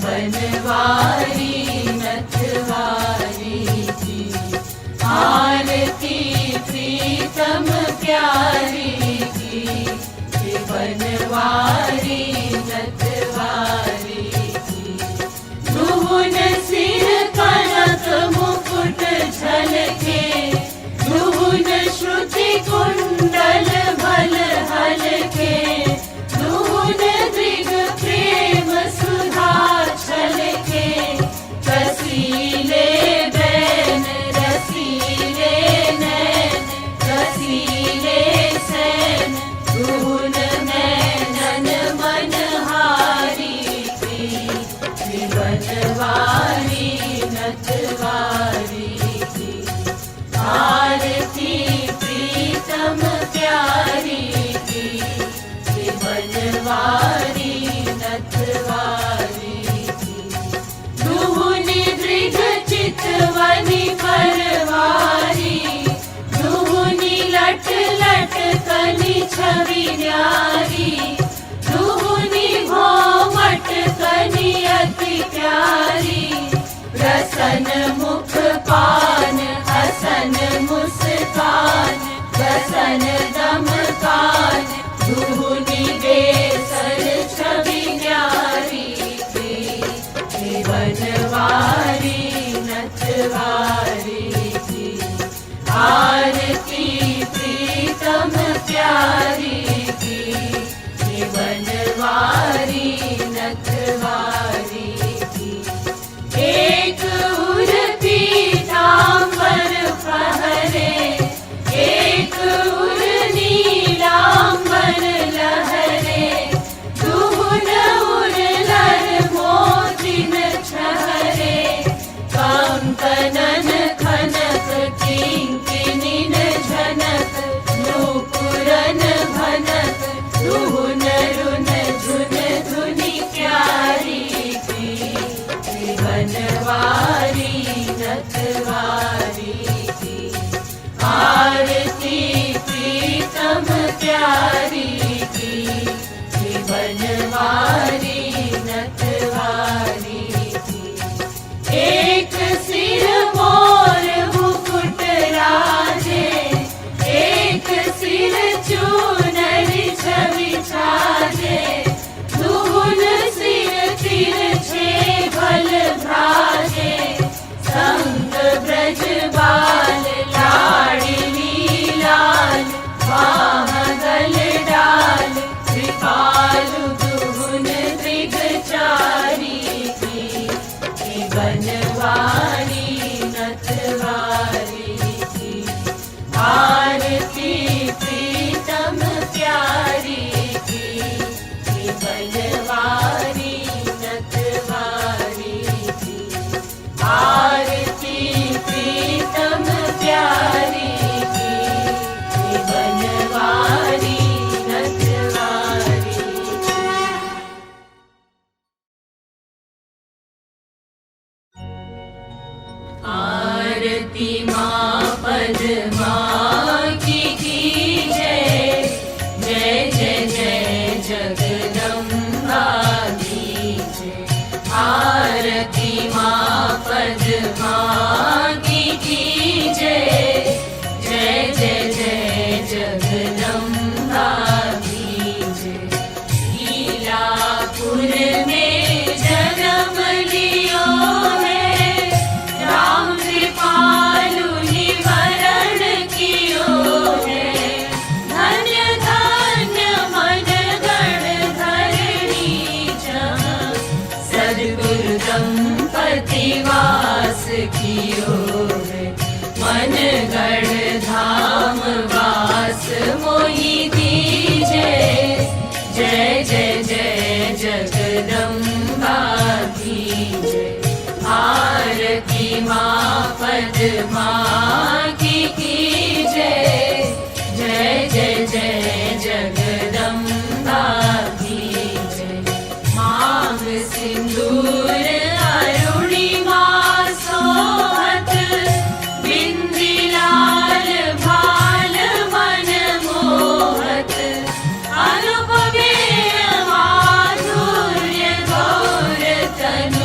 बनवारी नथवारी की आरती प्रीतम प्यारी की बनवारी नथवारी की दुहुन सिर कनक मुकुट झलके दुहुन श्रुति कुंडल भल हलके दुहुन दृग प्रेम सुधा छलके रसीले बैन रसीले नैन रसीले सैन दुहुन नैनन मनहारी की बनवारी नथवारी की आरती प्रीतम प्यारी की बनवारी नथवारी की दुहुनि दृग चितवनि परवारी दुहुनि लट लट कनि छवि न्यारी दुहुनि भौमट कनि अति प्यारी प्रसन्न मुख पान हसन मुस्कान प्रसन दम कान दुहुनि बेसर छवि न्यारी की बनवारी नथवारी की आरती प्रीतम प्यारी की बनवारी नथवारी की एक उर पीतांबर पहरे एक उर नीलांबर लहरे दुहुन उर लर मोतिन छहरे कंकनन खनक किंकिनिन झनक नूपुरन भनक दुहुन रुन झुन धुनि प्यारी की बनवारी नथवारी की आरती प्रीतम प्यारी की बनवारी नथवारी की एक सिर मोर मुकुट राजे एक सिर चूनर छवि छाजे दुहुन सिर तिरछे भल भ्राजे संग ब्रज बाल लाडली लाल बाहगल डाल कृपालु दुहुन दृग चारी की बनवारी नथवारी की आरती प्रीतम प्यारी की बनवारी नथवारी की आरती प्रीतम प्यारी की बनवारी नथवारी आरती माँ पद्मा की जय जय जय जय जगदम्बा की जय आरती माँ पद्मा की जय जय जय जय जगदम्बा की जय लीलापुर में जन्म लियो है राम कृपालु निवरण कियो है धन्य धन्य मन गण धरणी जहाँ सद्गुरु दंपति वास कियो है मन गढ़ धाम वास मोहि दीजे जय जय जय जगदम्बा की जय आरती माँ पद्मा की जय जय जय जय जगदम्बा की जय मांग सिंदूर अरुणिमा सोहत बिंदी लाल भाल मन मोहत अनुपमे माधुर्य गौर तनु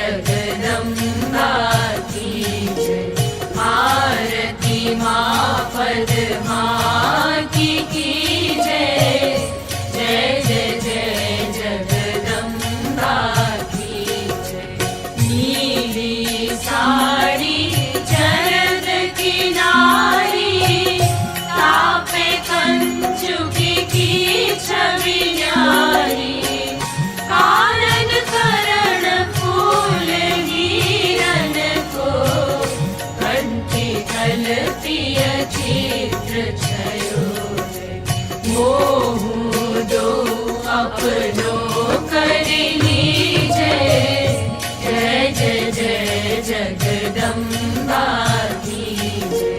जगदम्बा की जय। आरती माँ पद्मा की जय। जय जय जय जगदम्बा की जय। नीली साड़ी चरण किनारी, तापे कंचुकी की छवि न्यारी। कानन करण फूल हीरन को, कंठी कल्पिय चित्र छयो। मोहु दो अपनो कर लीजे। जय जय जय जगदम्बा की जय।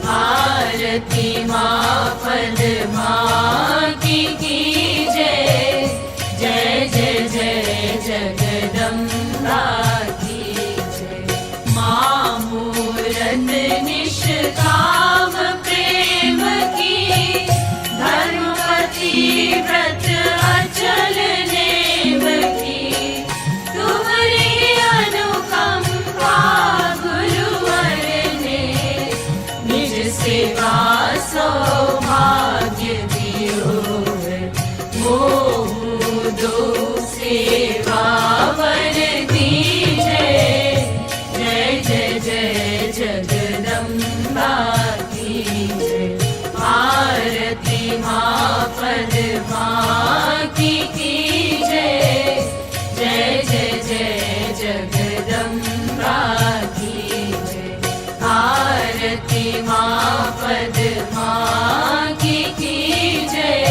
आरती माँ पद्मा की जय। जय जय जय जगदम्बा की जय। माँ मूरत निष्काम प्रेम की, धर्मपति व्रत अचल नेम की। तुम्हारी अनुकंपा गुरुवर ने, निज सेवा सौभाग्य दियो। मोहु दो सेवा वर दीजे। जय जय जय जगदम्बा की जय। आरती माँ पद्मा की जय। जय जय जय जगदम्बा की जय। आरती माँ पद्मा की जय।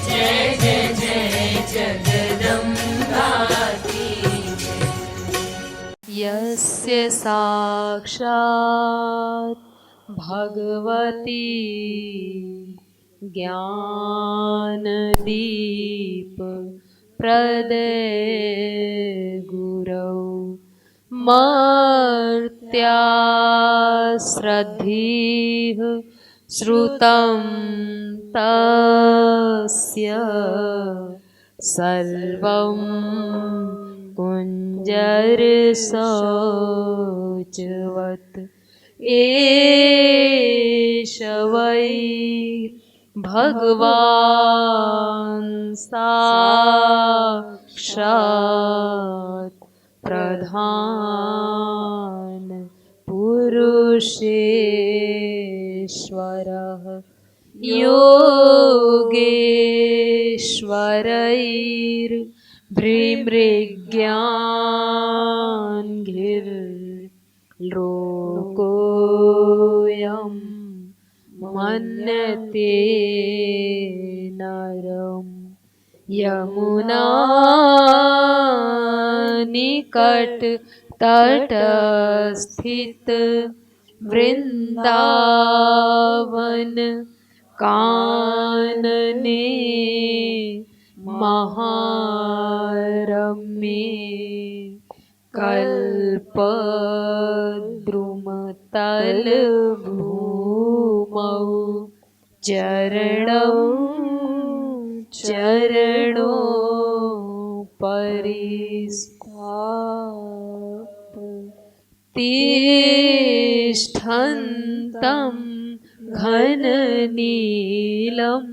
जय जय जय जगदम्बा की जय। यस्य साक्षात् भगवती ज्ञानदीप प्रदे गुरौ, मर्त्या श्रद्धीः श्रुतं तस्य। सर्वं कुञ्जरशौचवत् एष वै भगवान् साक्षात् प्रधान पुरुषेश्वरः। योगेश्वरैर्भ्रीमृग्यान्घ्रिर्लोकोऽयं मन्यते नरम्। यमुना निकट तटस्थित वृंदावन कानने महारम्ये। कल्पद्रुमतलभूमौ चरणौ तिष्ठन्तं घननीलं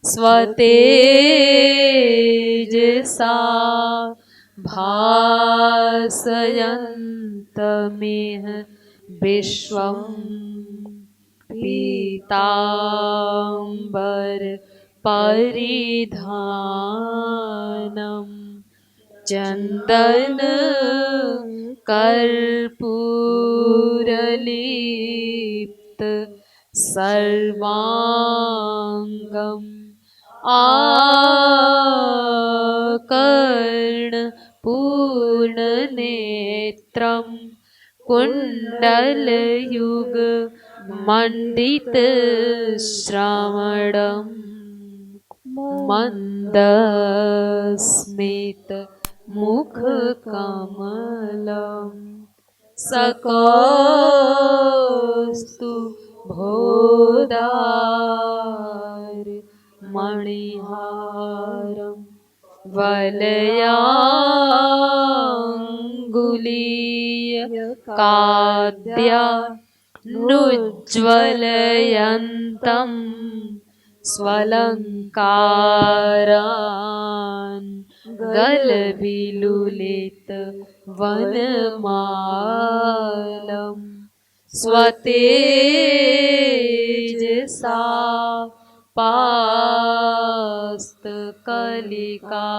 स्वतेजसा भासयन्तमिह विश्वं। पीताम्बर परिधानं चन्दन कर्पूरलिप्त सर्वाङ्गम् आकर्णपूर्णनेत्रं कुण्डलयुगमण्डितश्रवणं मन्दस्मितमुखकमलं सकौस्तुभोदार मणिहारं वलयाङ्गराभं काद्या नुज्ज्वलयन्तं स्वलङ्कारान् गलबिलुलित वनमालम् स्वतेजसा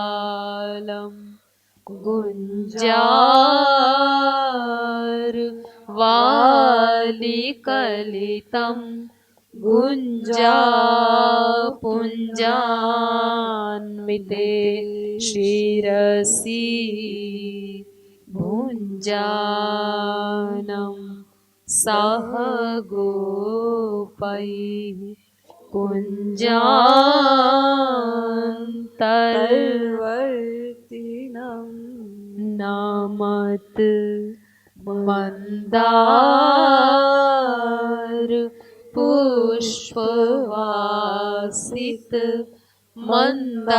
पास्तकलिकालम् गुञ्जार वालिकलितं गुञ्जापुञ्जान्विते शिरसि भुञ्जानं सह गोपैः कुञ्जान्तर्वर्तिनं नमत मंदार पुष्पवासित मंदानील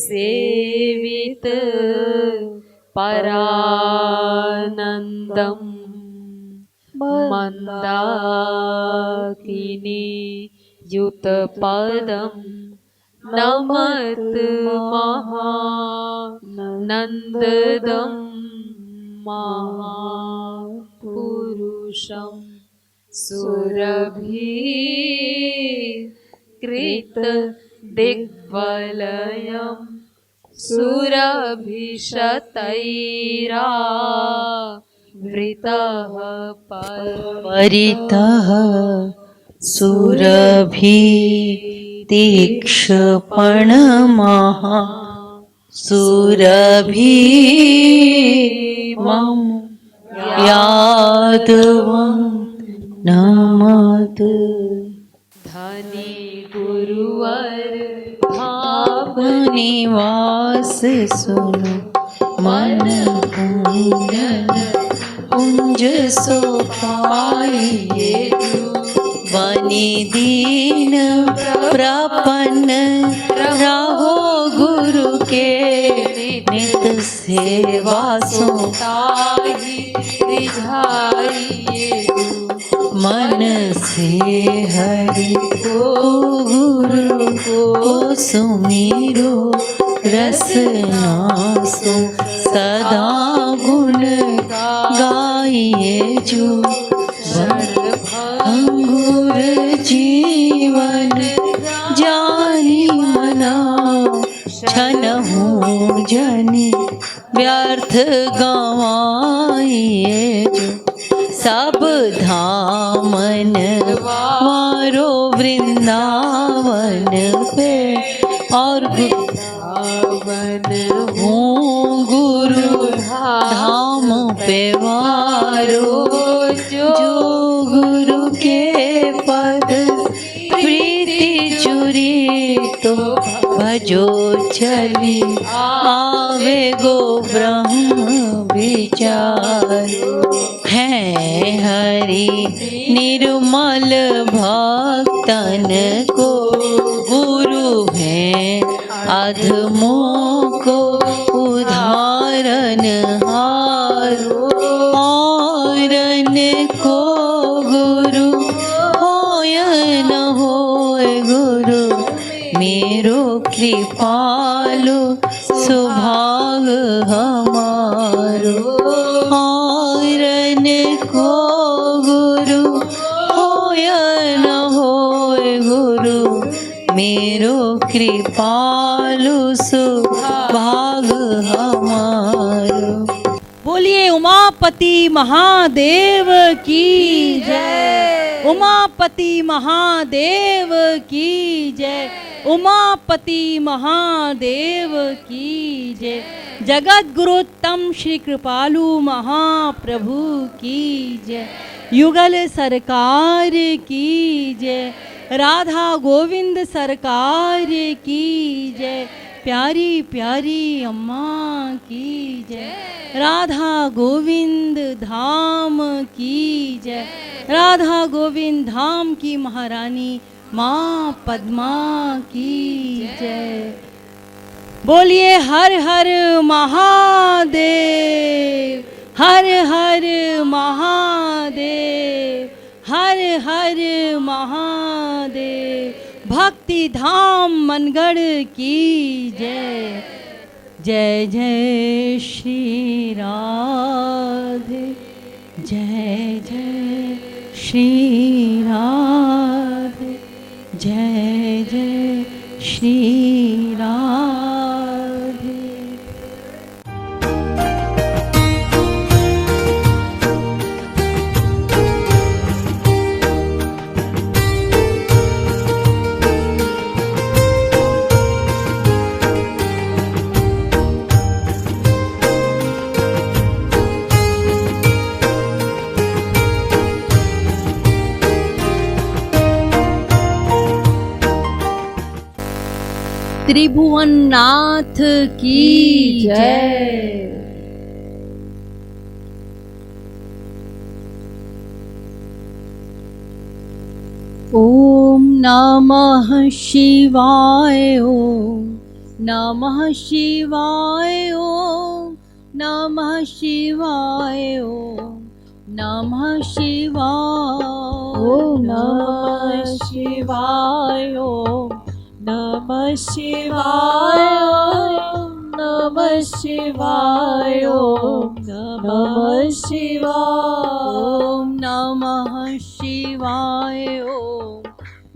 सेवित परानंदम मंदाकिनी युतपदम नमत महानंददं महापुरुषं सुरभिकृत दिग्वलयं सुरभिशतैरावृतः परितः सुरभि तीक्ष्णमः सुरभिमं यादवं नमत धनी गुरुवर निवास सुनो मन कुंज सोपाइए बनी दीन प्रपन्न रहो गुरु के नित सेवा ताहि रिझाइए मन से हरि को गुरु को सुमिरो रसनासो सदा गुण गाइए जो अंगुर जीवन जानी मना छन हूँ जनी व्यर्थ गवाइए जो सब धामन मारो वृंदावन पे और वृंदावन हूँ गुरु धाम पे वारो जो गुरु के पद प्रीति चुरी तो भजो चली आवे गो ब्रह्म विचार है हरि निर्मल भक्तन को गुरु है अधमों को उदाहरण हारो औरन को गुरु होय न होय गुरु मेरो कृपालु सुभाग हमारो औरन को गुरु होय न होय गुरु मेरो कृपालु सुभाग हमारो। बोलिए उमापति महादेव की जय। उमापति महादेव की जय। उमापति महादेव की जय। जगत गुरुत्तम श्री कृपालु महाप्रभु की जय। युगल सरकार की जय। राधा गोविंद सरकार की जय। प्यारी प्यारी अम्मा की जय। राधा गोविंद धाम की जय। राधा गोविंद धाम की महारानी माँ पद्मा की जय। बोलिए हर हर महादेव, हर हर महादेव, हर हर महादेव। भक्ति धाम मनगढ़ की जय। जय जय श्री राधे, जय जय श्री राधे, जय जय श्री राधे। त्रिभुवननाथ की जय। ओम नमः शिवाय, ओम नमः शिवाय, ओम नमः शिवाय, ओम नमः शिवाय, ओम नमः शिवाय, ओम नमः शिवाय, ओम नमः शिवाय, ओम नमः शिवाय, ओम नमः शिवाय, ओम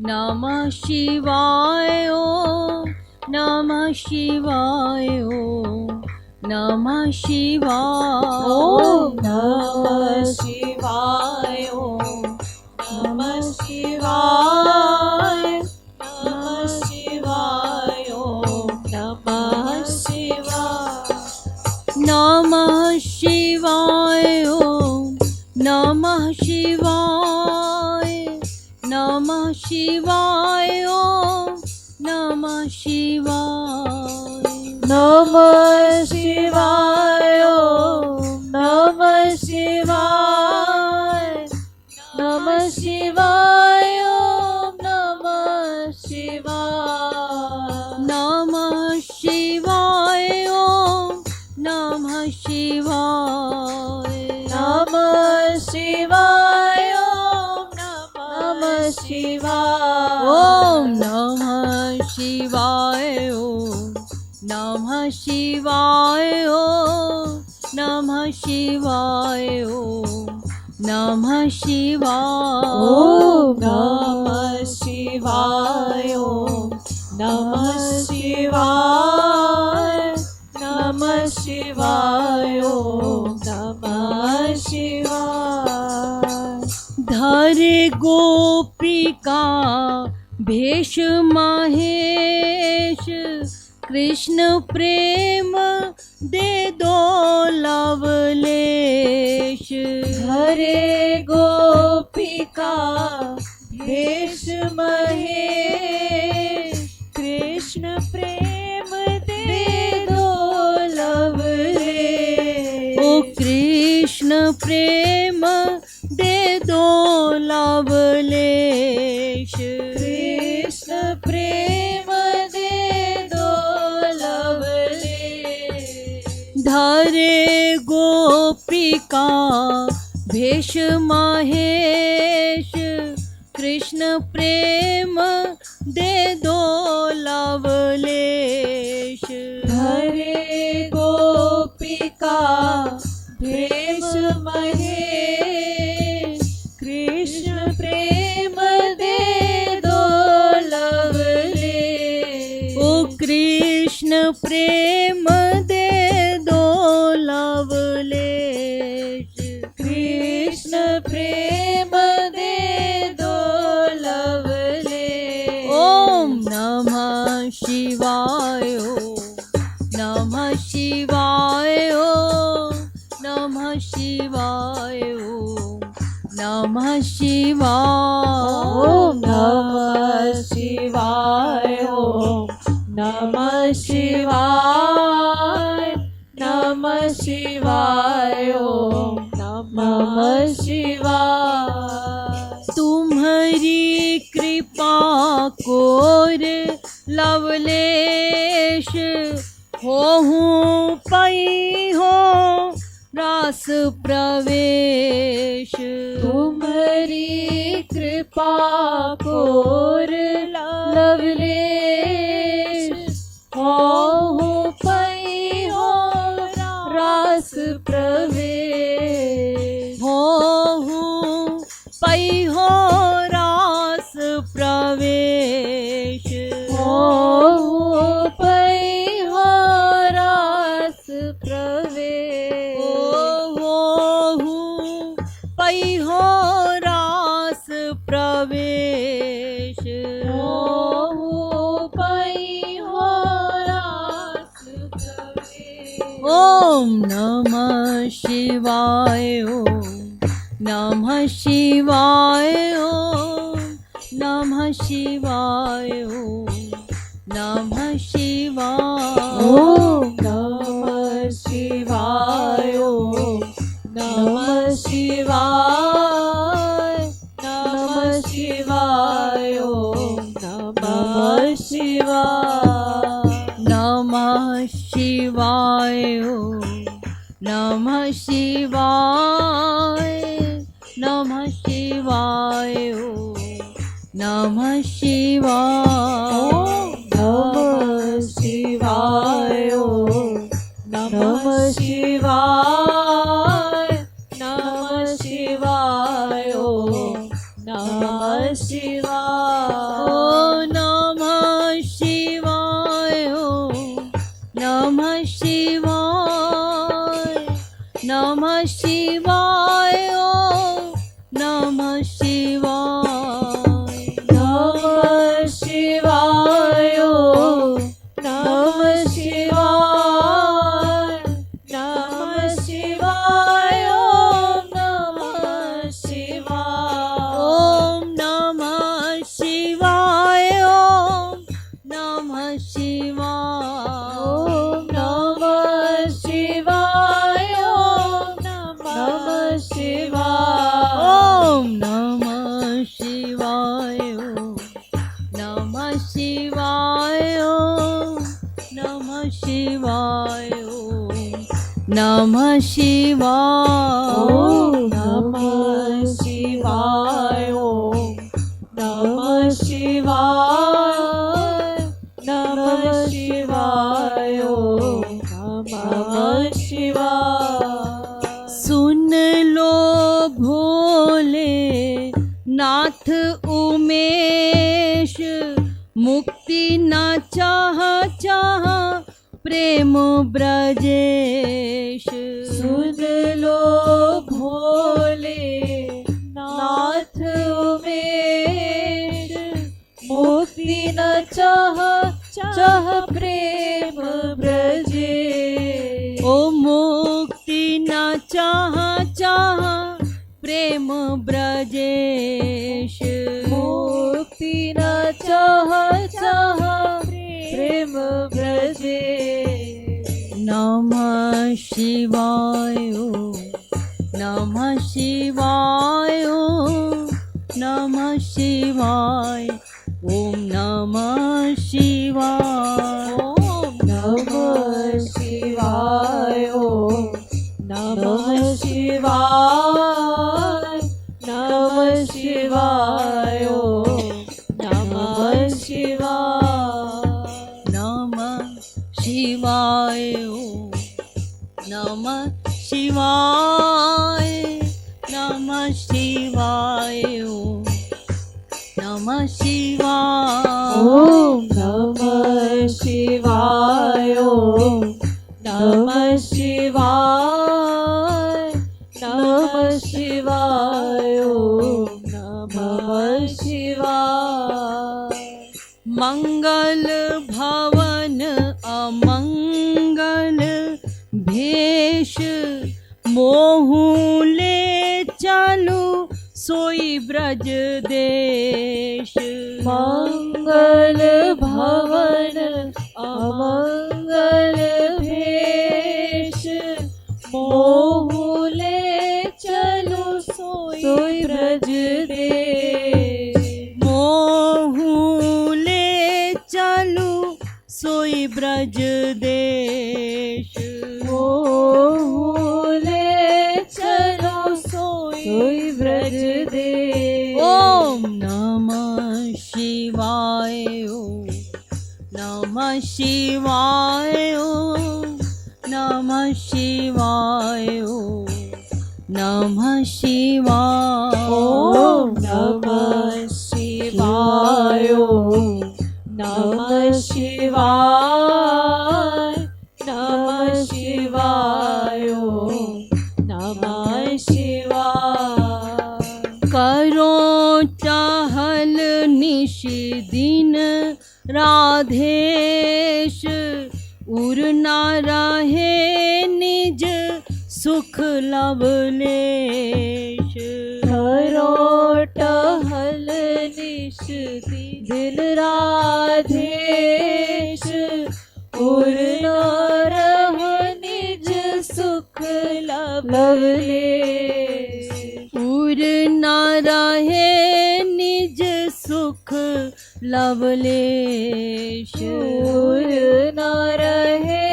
नमः शिवाय, ओम नमः शिवाय, ओम नमः शिवाय, ओम नमः शिवाय, ओम नमः शिवाय, नमः शिवाय, ओम नमः शिवाय, नमः शिवाय, ओम नमः शिवाय, नमः शिवाय, ओम नमः शिवाय, नमः शिवाय, ओम नमः शिवाय, नमः शिवाय, ओम नमः शिवाय, नमः शिवाय, ओम नमः शिवाय, नमः शिवाय, ओम नमः शिवाय, ओम नमः शिवाय, ओम नमः शिवाय, ओम नमः शिवाय, ओम नमः शिवाय, ओम नमः शिवाय, ओम नमः शिवाय, नमः शिवाय, ओम नमः शिवाय। धरे गोपिका भेष महेश, कृष्ण प्रेम दे दो लवलेश। हरे गोपिका भेष महेश, कृष्ण प्रेम दे दो लवलेश। ओ कृष्ण प्रेम दे दो लवलेश, कृष्ण प्रेम दे दो लवलेश। धरे गोपिका भेष महेश, कृष्ण प्रेम दे दो लवलेश। हरे गोपिका भेष महेश, कृष्ण प्रेम दे दो लवलेश। ओ कृष्ण प्रेम दे दो लवलेश, कृष्ण प्रेम दे दो लवलेश। ओम नमः शिवाय, ओम नमः शिवाय, ओम नमः शिवाय, ओम नमः शिवाय, ओम नमः शिवाय, ओम नमः शिवाय, नमः शिवाय, ओम नमः शिवाय। तुम्हारी कृपा कोर लवलेश, रास प्रवेश तुम्हारी कृपा कोर लवलेश हो पई हो रास प्रवेश हो पई हो रास प्रवेश हो पई हो रास प्रवेश पई हो रास प्रवेश ओम नमः शिवाय ओम नमः शिवाय ओम नमः शिवाय ओम नमः शिवाय ओम नमः शिवाय ओम नमः शिवाय नमः शिवाय ओम नमः शिवाय नमः शिवाय ओम नमः शिवाय नमः शिवाय ओम नमः शिवाय नमः शिवाय ओम नमः शिवाय नमः शिवाय ओम नमः शिवाय नमः शिवाय ओम नमः शिवाय नमः शिवाय ओम नमः शिवाय नमः शिवाय ओम नमः शिवाय नमः शिवाय ओम नमः शिवाय ओम नमः शिवाय ओम नमः शिवाय ओम नमः शिवाय ओम नमः शिवाय ओम नमः शिवाय ओम नमः शिवाय ओम नमः शिवाय ओम नमः शिवाय ओम नमः शिवाय ओम नमः शिवाय नमः शिवाय ओम नमः शिवाय सुन लो भोले नाथ उमेश मुक्ति न चाह प्रेम ब्रजेश सुन लो भोले नाथ उमेश मुक्ति न चाह प्रेम ब्रजे ओ मुक्ति न चाह प्रेम ब्रजेश मुक्ति न चाह प्रेम ब्रजे नमः शिवाय ओम नमः शिवाय ओम नमः शिवाय ओम नमः शिवाय ओम नमः शिवाय ओम नमः शिवाय नमः शिवाय ओम नमः शिवाय नमः शिवाय ओम नमः शिवाय नमः शिवाय ओम नमः शिवाय ओम नमः शिवाय ओम नमः शिवाय नमः शिवाय ओम नमः शिवाय मंगल भवन अमंगल भेष मोहूले चालू सोई ब्रज देश मंगल भवन अमंगल भेष मोहूले चलो सोई ब्रज देश मोहूले चालू सोई ब्रज देश मोहूले ब्रज देश। ओम नमः शिवाय ओम नमः शिवाय ओम नमः शिवाय ओम नमः शिवाय ओम नमः शिवाय ओम नमः शिवाय नमः शिवाय ओम नमः शिवाय। करो चाहल निश दिन राधेश उर ना रहे निज सुख लवलेश। करो टहल निश दिन राधेश उर न रह निज सुख लवलेश। उर ना रहे निज सुख लवलेश। उर न रहे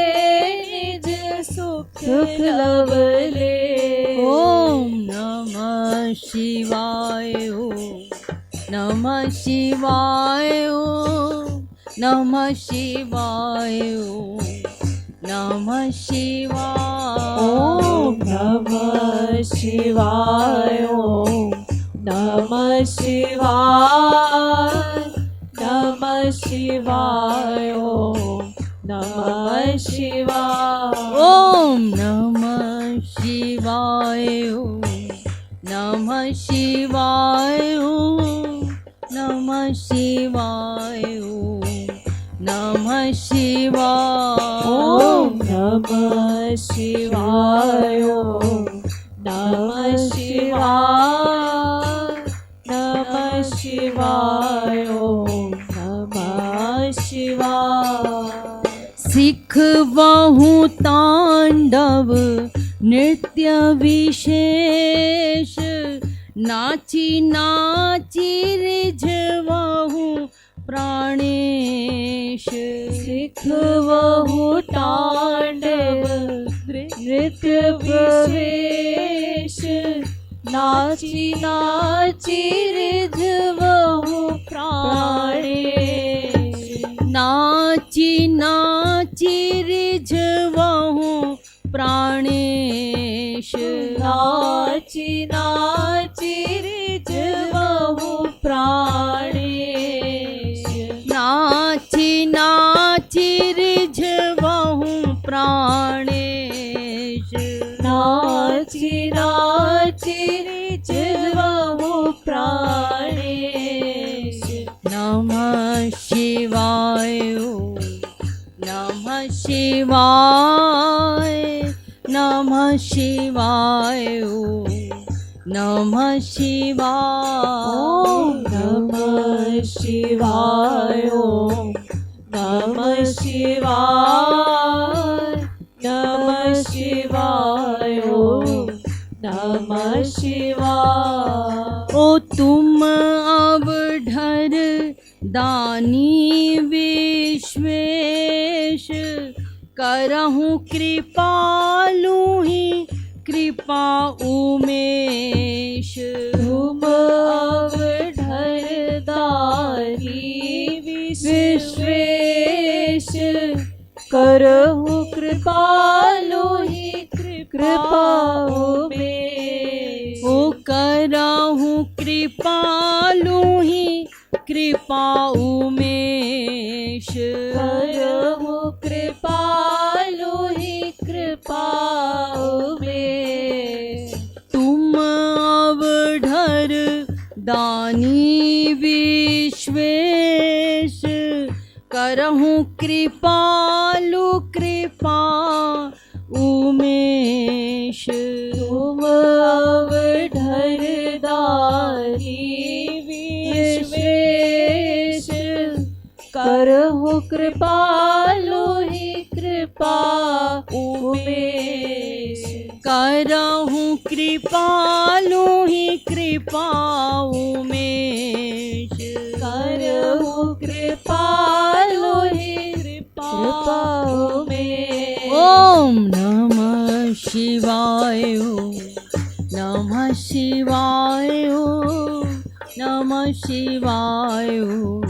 निज सुख लवलेश। ओम नमः शिवाय ओम नमः शिवाय ओम नमः शिवाय ओम नमः शिवाय ओम नमः शिवाय ओम नमः शिवाय नमः शिवाय ओम नमः शिवाय। ओम नमः शिवाय ओम नमः शिवाय ओम नमः शिवाय ओम नमः शिवाय। ओम नमः शिवाय ओम नमः शिवाय नमः शिवाय ओम नमः शिवाय। सिख बहु तांडव नृत्य विशेष नाची नाची रिझवहु प्राणेश। सिख बहु तांडव नृत्य विशेष नाची नाची रिझवहु प्राणेश। नाची नाची रिझवहु प्राणेश। नाची नाची रिझवहु प्राणेश। नाची नाची रिझवहु प्राणेश। नाची नाची रिझवहु प्राणेश। नमः शिवाय ओम नमः शिवाय नमः शिवाय ओम नमः शिवाय। ओम नमः शिवाय ओम नमः शिवाय नमः शिवाय ओम नमः शिवाय। ओ तुम अब ढर दानी विश्वेश करहूँ कृपालु ही कृपा उमेश। तुम अब ढरदारी विश्वेश करहु कृपालु ही कृपा उमेश। ओ करहूँ कृपालु ही कृपा उमेश। करहु कृपालु ही कृपा उमेश। तुम अब ढर दानी विश्वेश करहूँ कृपालु कृपा उमेश। तुम अब ढरदारी विश्वेश करहु कृपालु ही कृपा उमेश। करहूँ कृपालु ही कृपा उमेश। करहु कृपालु ही कृपा उमेश। ओम नमः शिवाय ओम नमः शिवाय ओम नमः शिवाय ओम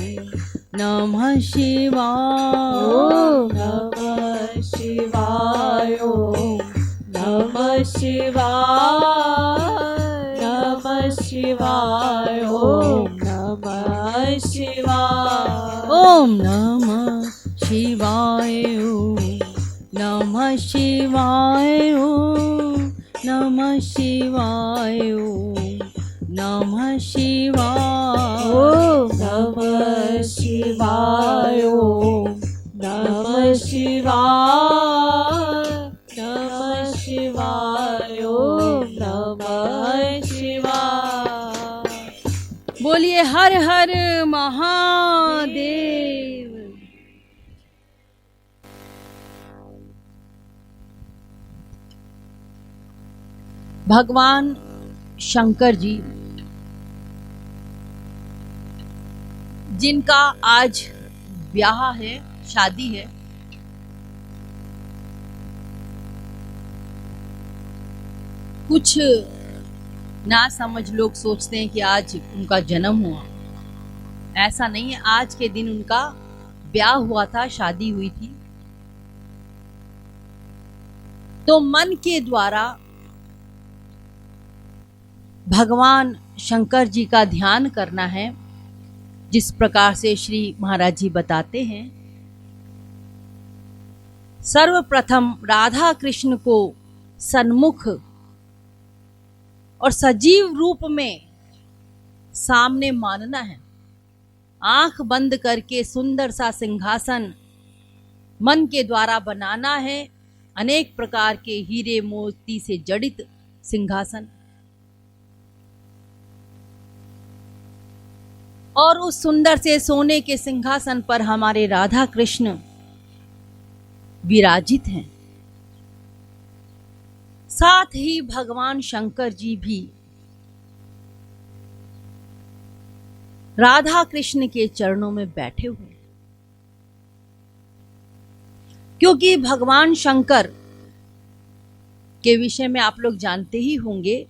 नमः शिवाय ओम नमः शिवाय ओम नमः शिवाय नमः शिवाय ओम नमः शिवाय ओम नमः शिवाय ओम नमः शिवाय ओम नमः शिवाय ओम नमः शिवाय ओम नमः शिवाय ओम नमः शिवाय नमः शिवाय ओम नमः शिवाय। बोलिए हर हर महादेव। भगवान शंकर जी जिनका आज ब्याह है, शादी है, कुछ ना समझ लोग सोचते हैं कि आज उनका जन्म हुआ। ऐसा नहीं है, आज के दिन उनका ब्याह हुआ था, शादी हुई थी। तो मन के द्वारा भगवान शंकर जी का ध्यान करना है, जिस प्रकार से श्री महाराज जी बताते हैं। सर्वप्रथम राधा कृष्ण को सन्मुख और सजीव रूप में सामने मानना है। आंख बंद करके सुंदर सा सिंहासन मन के द्वारा बनाना है, अनेक प्रकार के हीरे मोती से जड़ित सिंहासन। और उस सुंदर से सोने के सिंहासन पर हमारे राधा कृष्ण विराजित हैं। साथ ही भगवान शंकर जी भी राधा कृष्ण के चरणों में बैठे हुए हैं। क्योंकि भगवान शंकर के विषय में आप लोग जानते ही होंगे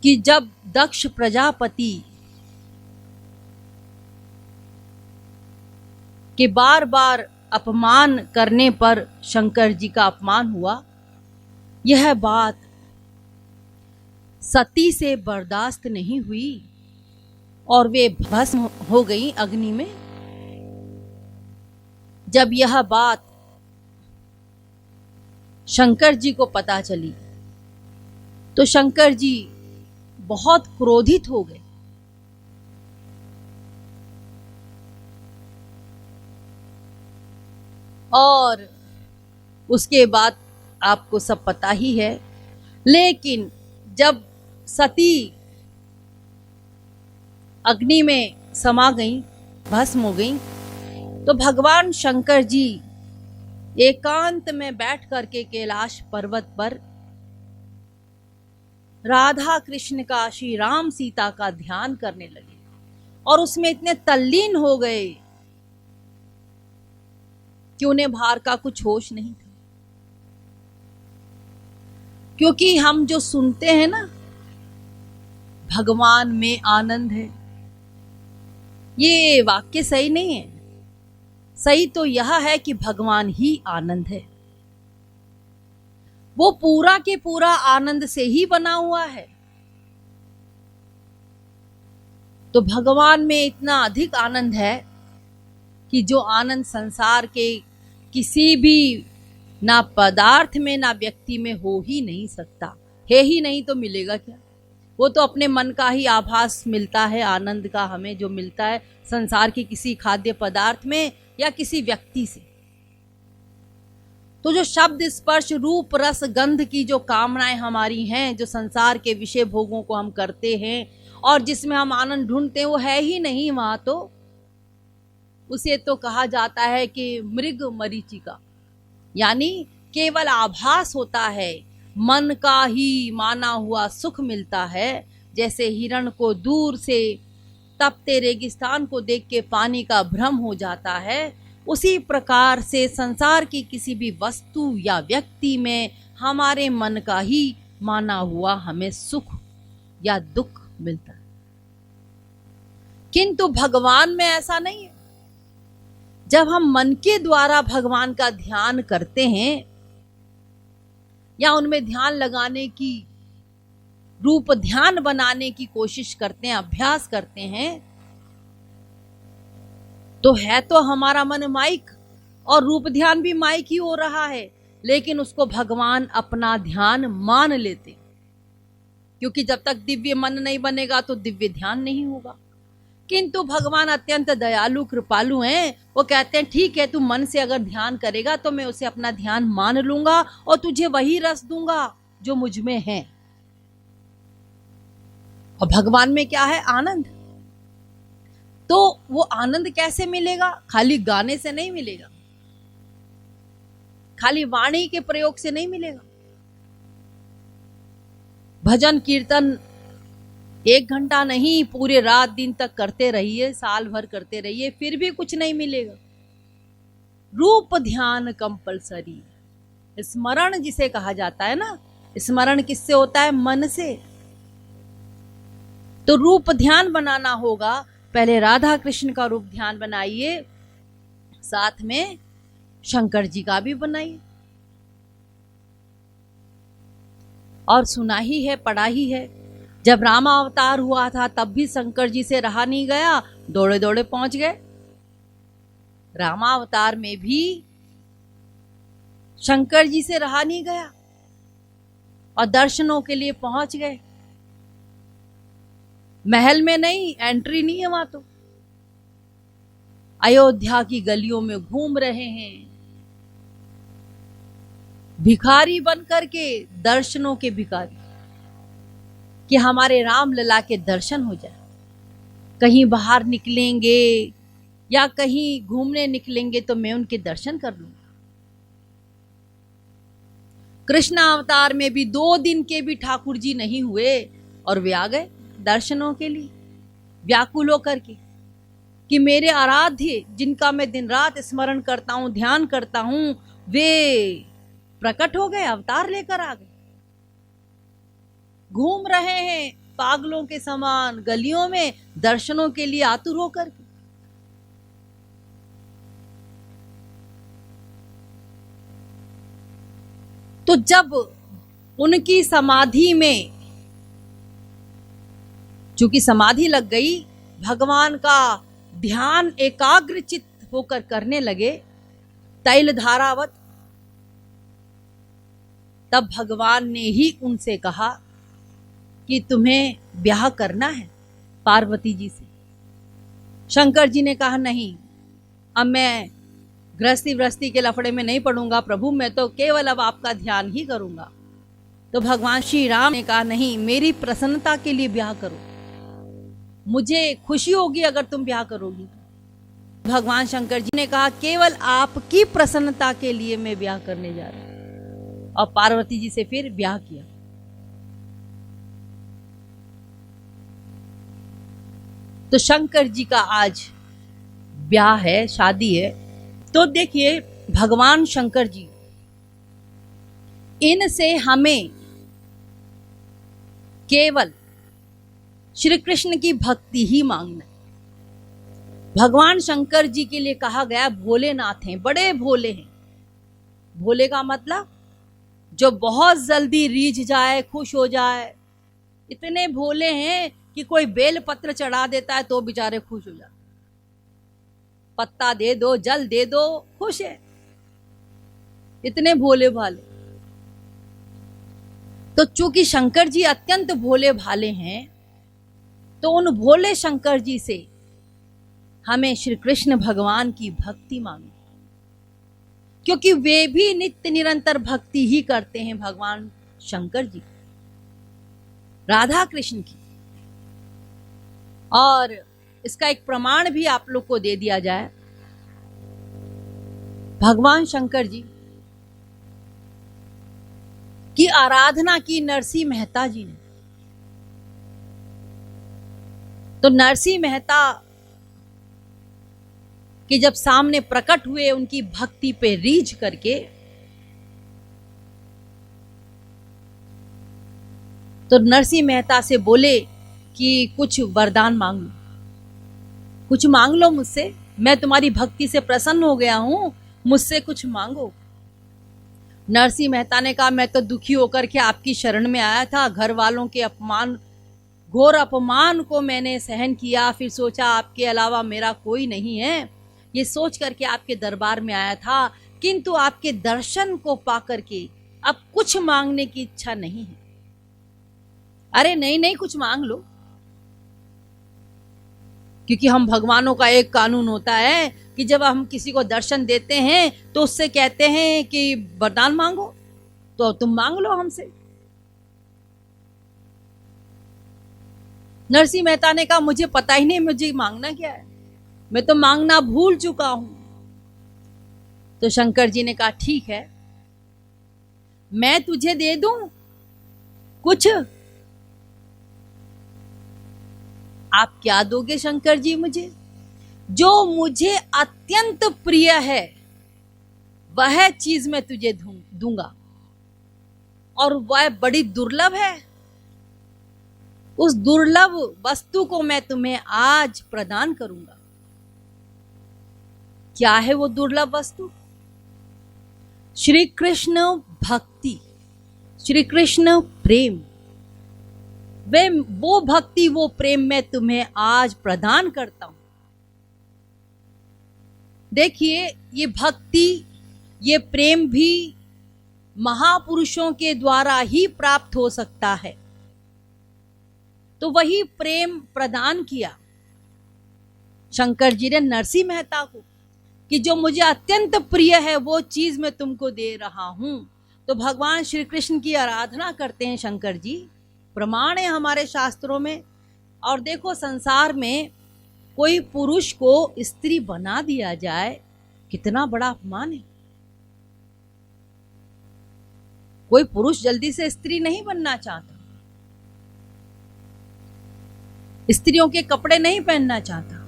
कि जब दक्ष प्रजापति के बार बार अपमान करने पर शंकर जी का अपमान हुआ, यह बात सती से बर्दाश्त नहीं हुई और वे भस्म हो गई अग्नि में। जब यह बात शंकर जी को पता चली तो शंकर जी बहुत क्रोधित हो गए और उसके बाद आपको सब पता ही है। लेकिन जब सती अग्नि में समा गई, भस्म हो गई, तो भगवान शंकर जी एकांत में बैठ करके कैलाश पर्वत पर राधा कृष्ण का, श्री राम सीता का ध्यान करने लगे और उसमें इतने तल्लीन हो गए कि उन्हें बाहर का कुछ होश नहीं था। क्योंकि हम जो सुनते हैं ना, भगवान में आनंद है, ये वाक्य सही नहीं है। सही तो यह है कि भगवान ही आनंद है। वो पूरा के पूरा आनंद से ही बना हुआ है। तो भगवान में इतना अधिक आनंद है कि जो आनंद संसार के किसी भी ना पदार्थ में ना व्यक्ति में हो ही नहीं सकता। है ही नहीं तो मिलेगा क्या? वो तो अपने मन का ही आभास मिलता है, आनंद का हमें जो मिलता है संसार के किसी खाद्य पदार्थ में या किसी व्यक्ति से। तो जो शब्द स्पर्श रूप रस गंध की जो कामनाएं हमारी हैं, जो संसार के विषय भोगों को हम करते हैं और जिसमें हम आनंद ढूंढते हैं, वो है ही नहीं वहां। तो उसे तो कहा जाता है कि मृग मरीचिका, यानी केवल आभास होता है, मन का ही माना हुआ सुख मिलता है। जैसे हिरण को दूर से तपते रेगिस्तान को देख के पानी का भ्रम हो जाता है, उसी प्रकार से संसार की किसी भी वस्तु या व्यक्ति में हमारे मन का ही माना हुआ हमें सुख या दुख मिलता है। किंतु भगवान में ऐसा नहीं है। जब हम मन के द्वारा भगवान का ध्यान करते हैं या उनमें ध्यान लगाने की, रूप ध्यान बनाने की कोशिश करते हैं, अभ्यास करते हैं, तो है तो हमारा मन माइक और रूप ध्यान भी माइक ही हो रहा है, लेकिन उसको भगवान अपना ध्यान मान लेते, क्योंकि जब तक दिव्य मन नहीं बनेगा तो दिव्य ध्यान नहीं होगा। किंतु भगवान अत्यंत दयालु कृपालु हैं। वो कहते हैं ठीक है, तू मन से अगर ध्यान करेगा तो मैं उसे अपना ध्यान मान लूंगा और तुझे वही रस दूंगा जो मुझ में है। और भगवान में क्या है? आनंद। तो वो आनंद कैसे मिलेगा? खाली गाने से नहीं मिलेगा, खाली वाणी के प्रयोग से नहीं मिलेगा। भजन कीर्तन 1 घंटा नहीं, पूरे रात दिन तक करते रहिए, साल भर करते रहिए, फिर भी कुछ नहीं मिलेगा। रूप ध्यान कंपलसरी, स्मरण जिसे कहा जाता है ना, स्मरण किससे होता है? मन से। तो रूप ध्यान बनाना होगा, पहले राधा कृष्ण का रूप ध्यान बनाइए, साथ में शंकर जी का भी बनाइए। और सुना ही है, पढ़ा ही है, जब रामा अवतार हुआ था तब भी शंकर जी से रहा नहीं गया, दौड़े दौड़े पहुंच गए। रामा अवतार में भी शंकर जी से रहा नहीं गया और दर्शनों के लिए पहुंच गए। महल में नहीं, एंट्री नहीं है वहां, तो अयोध्या की गलियों में घूम रहे हैं, भिखारी बन करके, दर्शनों के भिखारी, कि हमारे राम लला के दर्शन हो जाए। कहीं बाहर निकलेंगे या कहीं घूमने निकलेंगे तो मैं उनके दर्शन कर लूंगा। कृष्ण अवतार में भी 2 दिन के भी ठाकुर जी नहीं हुए और वे आ गए दर्शनों के लिए, व्याकुल होकर के, कि मेरे आराध्य जिनका मैं दिन रात स्मरण करता हूं, ध्यान करता हूं, वे प्रकट हो गए, अवतार लेकर आ गए। घूम रहे हैं पागलों के समान गलियों में, दर्शनों के लिए आतुर होकर के। तो जब उनकी समाधि में, चूंकि समाधि लग गई, भगवान का ध्यान एकाग्रचित होकर करने लगे, तैल धारावत, तब भगवान ने ही उनसे कहा कि तुम्हें ब्याह करना है पार्वती जी से। शंकर जी ने कहा नहीं, अब मैं गृहस्थी व्रस्ती के लफड़े में नहीं पड़ूंगा प्रभु, मैं तो केवल अब आपका ध्यान ही करूंगा। तो भगवान श्री राम ने कहा नहीं, मेरी प्रसन्नता के लिए ब्याह करो, मुझे खुशी होगी अगर तुम ब्याह करोगी। भगवान शंकर जी ने कहा केवल आपकी प्रसन्नता के लिए मैं ब्याह करने जा रहा हूं, और पार्वती जी से फिर ब्याह किया। तो शंकर जी का आज ब्याह है, शादी है। तो देखिए भगवान शंकर जी, इनसे हमें केवल श्री कृष्ण की भक्ति ही मांगना है। भगवान शंकर जी के लिए कहा गया भोलेनाथ हैं, बड़े भोले हैं। भोले का मतलब जो बहुत जल्दी रीझ जाए, खुश हो जाए, इतने भोले हैं कि कोई बेल पत्र चढ़ा देता है तो बेचारे खुश हो जाते, पत्ता दे दो, जल दे दो, खुश है, इतने भोले भाले। तो चूंकि शंकर जी अत्यंत भोले भाले हैं, तो उन भोले शंकर जी से हमें श्री कृष्ण भगवान की भक्ति मांगनी, क्योंकि वे भी नित्य निरंतर भक्ति ही करते हैं भगवान शंकर जी, राधा कृष्ण की। और इसका एक प्रमाण भी आप लोग को दे दिया जाए। भगवान शंकर जी की आराधना की नरसिंह मेहता जी ने। तो नरसिंह मेहता कि जब सामने प्रकट हुए उनकी भक्ति पे रीझ करके, तो नरसिंह मेहता से बोले कि कुछ वरदान मांग लो, कुछ मांग लो मुझसे, मैं तुम्हारी भक्ति से प्रसन्न हो गया हूं, मुझसे कुछ मांगो। नरसिंह मेहता ने कहा, मैं तो दुखी होकर के आपकी शरण में आया था, घर वालों के अपमान, घोर अपमान को मैंने सहन किया, फिर सोचा आपके अलावा मेरा कोई नहीं है, ये सोच करके आपके दरबार में आया था, किंतु आपके दर्शन को पा करके अब कुछ मांगने की इच्छा नहीं है। अरे नहीं नहीं, कुछ मांग लो, क्योंकि हम भगवानों का एक कानून होता है कि जब हम किसी को दर्शन देते हैं तो उससे कहते हैं कि वरदान मांगो, तो तुम मांग लो हमसे। नरसिंह मेहता ने कहा, मुझे पता ही नहीं मुझे मांगना क्या है, मैं तो मांगना भूल चुका हूं। तो शंकर जी ने कहा, ठीक है, मैं तुझे दे दूं कुछ। आप क्या दोगे शंकर जी मुझे? जो मुझे अत्यंत प्रिय है वह चीज मैं तुझे दूंगा, और वह बड़ी दुर्लभ है। उस दुर्लभ वस्तु को मैं तुम्हें आज प्रदान करूंगा। क्या है वो दुर्लभ वस्तु? श्री कृष्ण भक्ति, श्री कृष्ण प्रेम। वो भक्ति, वो प्रेम मैं तुम्हें आज प्रदान करता हूं। देखिए, ये भक्ति, ये प्रेम भी महापुरुषों के द्वारा ही प्राप्त हो सकता है। तो वही प्रेम प्रदान किया शंकर जी ने नरसिंह मेहता को कि जो मुझे अत्यंत प्रिय है वो चीज मैं तुमको दे रहा हूं। तो भगवान श्री कृष्ण की आराधना करते हैं शंकर जी, प्रमाण है हमारे शास्त्रों में। और देखो, संसार में कोई पुरुष को स्त्री बना दिया जाए, कितना बड़ा अपमान है। कोई पुरुष जल्दी से स्त्री नहीं बनना चाहता, स्त्रियों के कपड़े नहीं पहनना चाहता,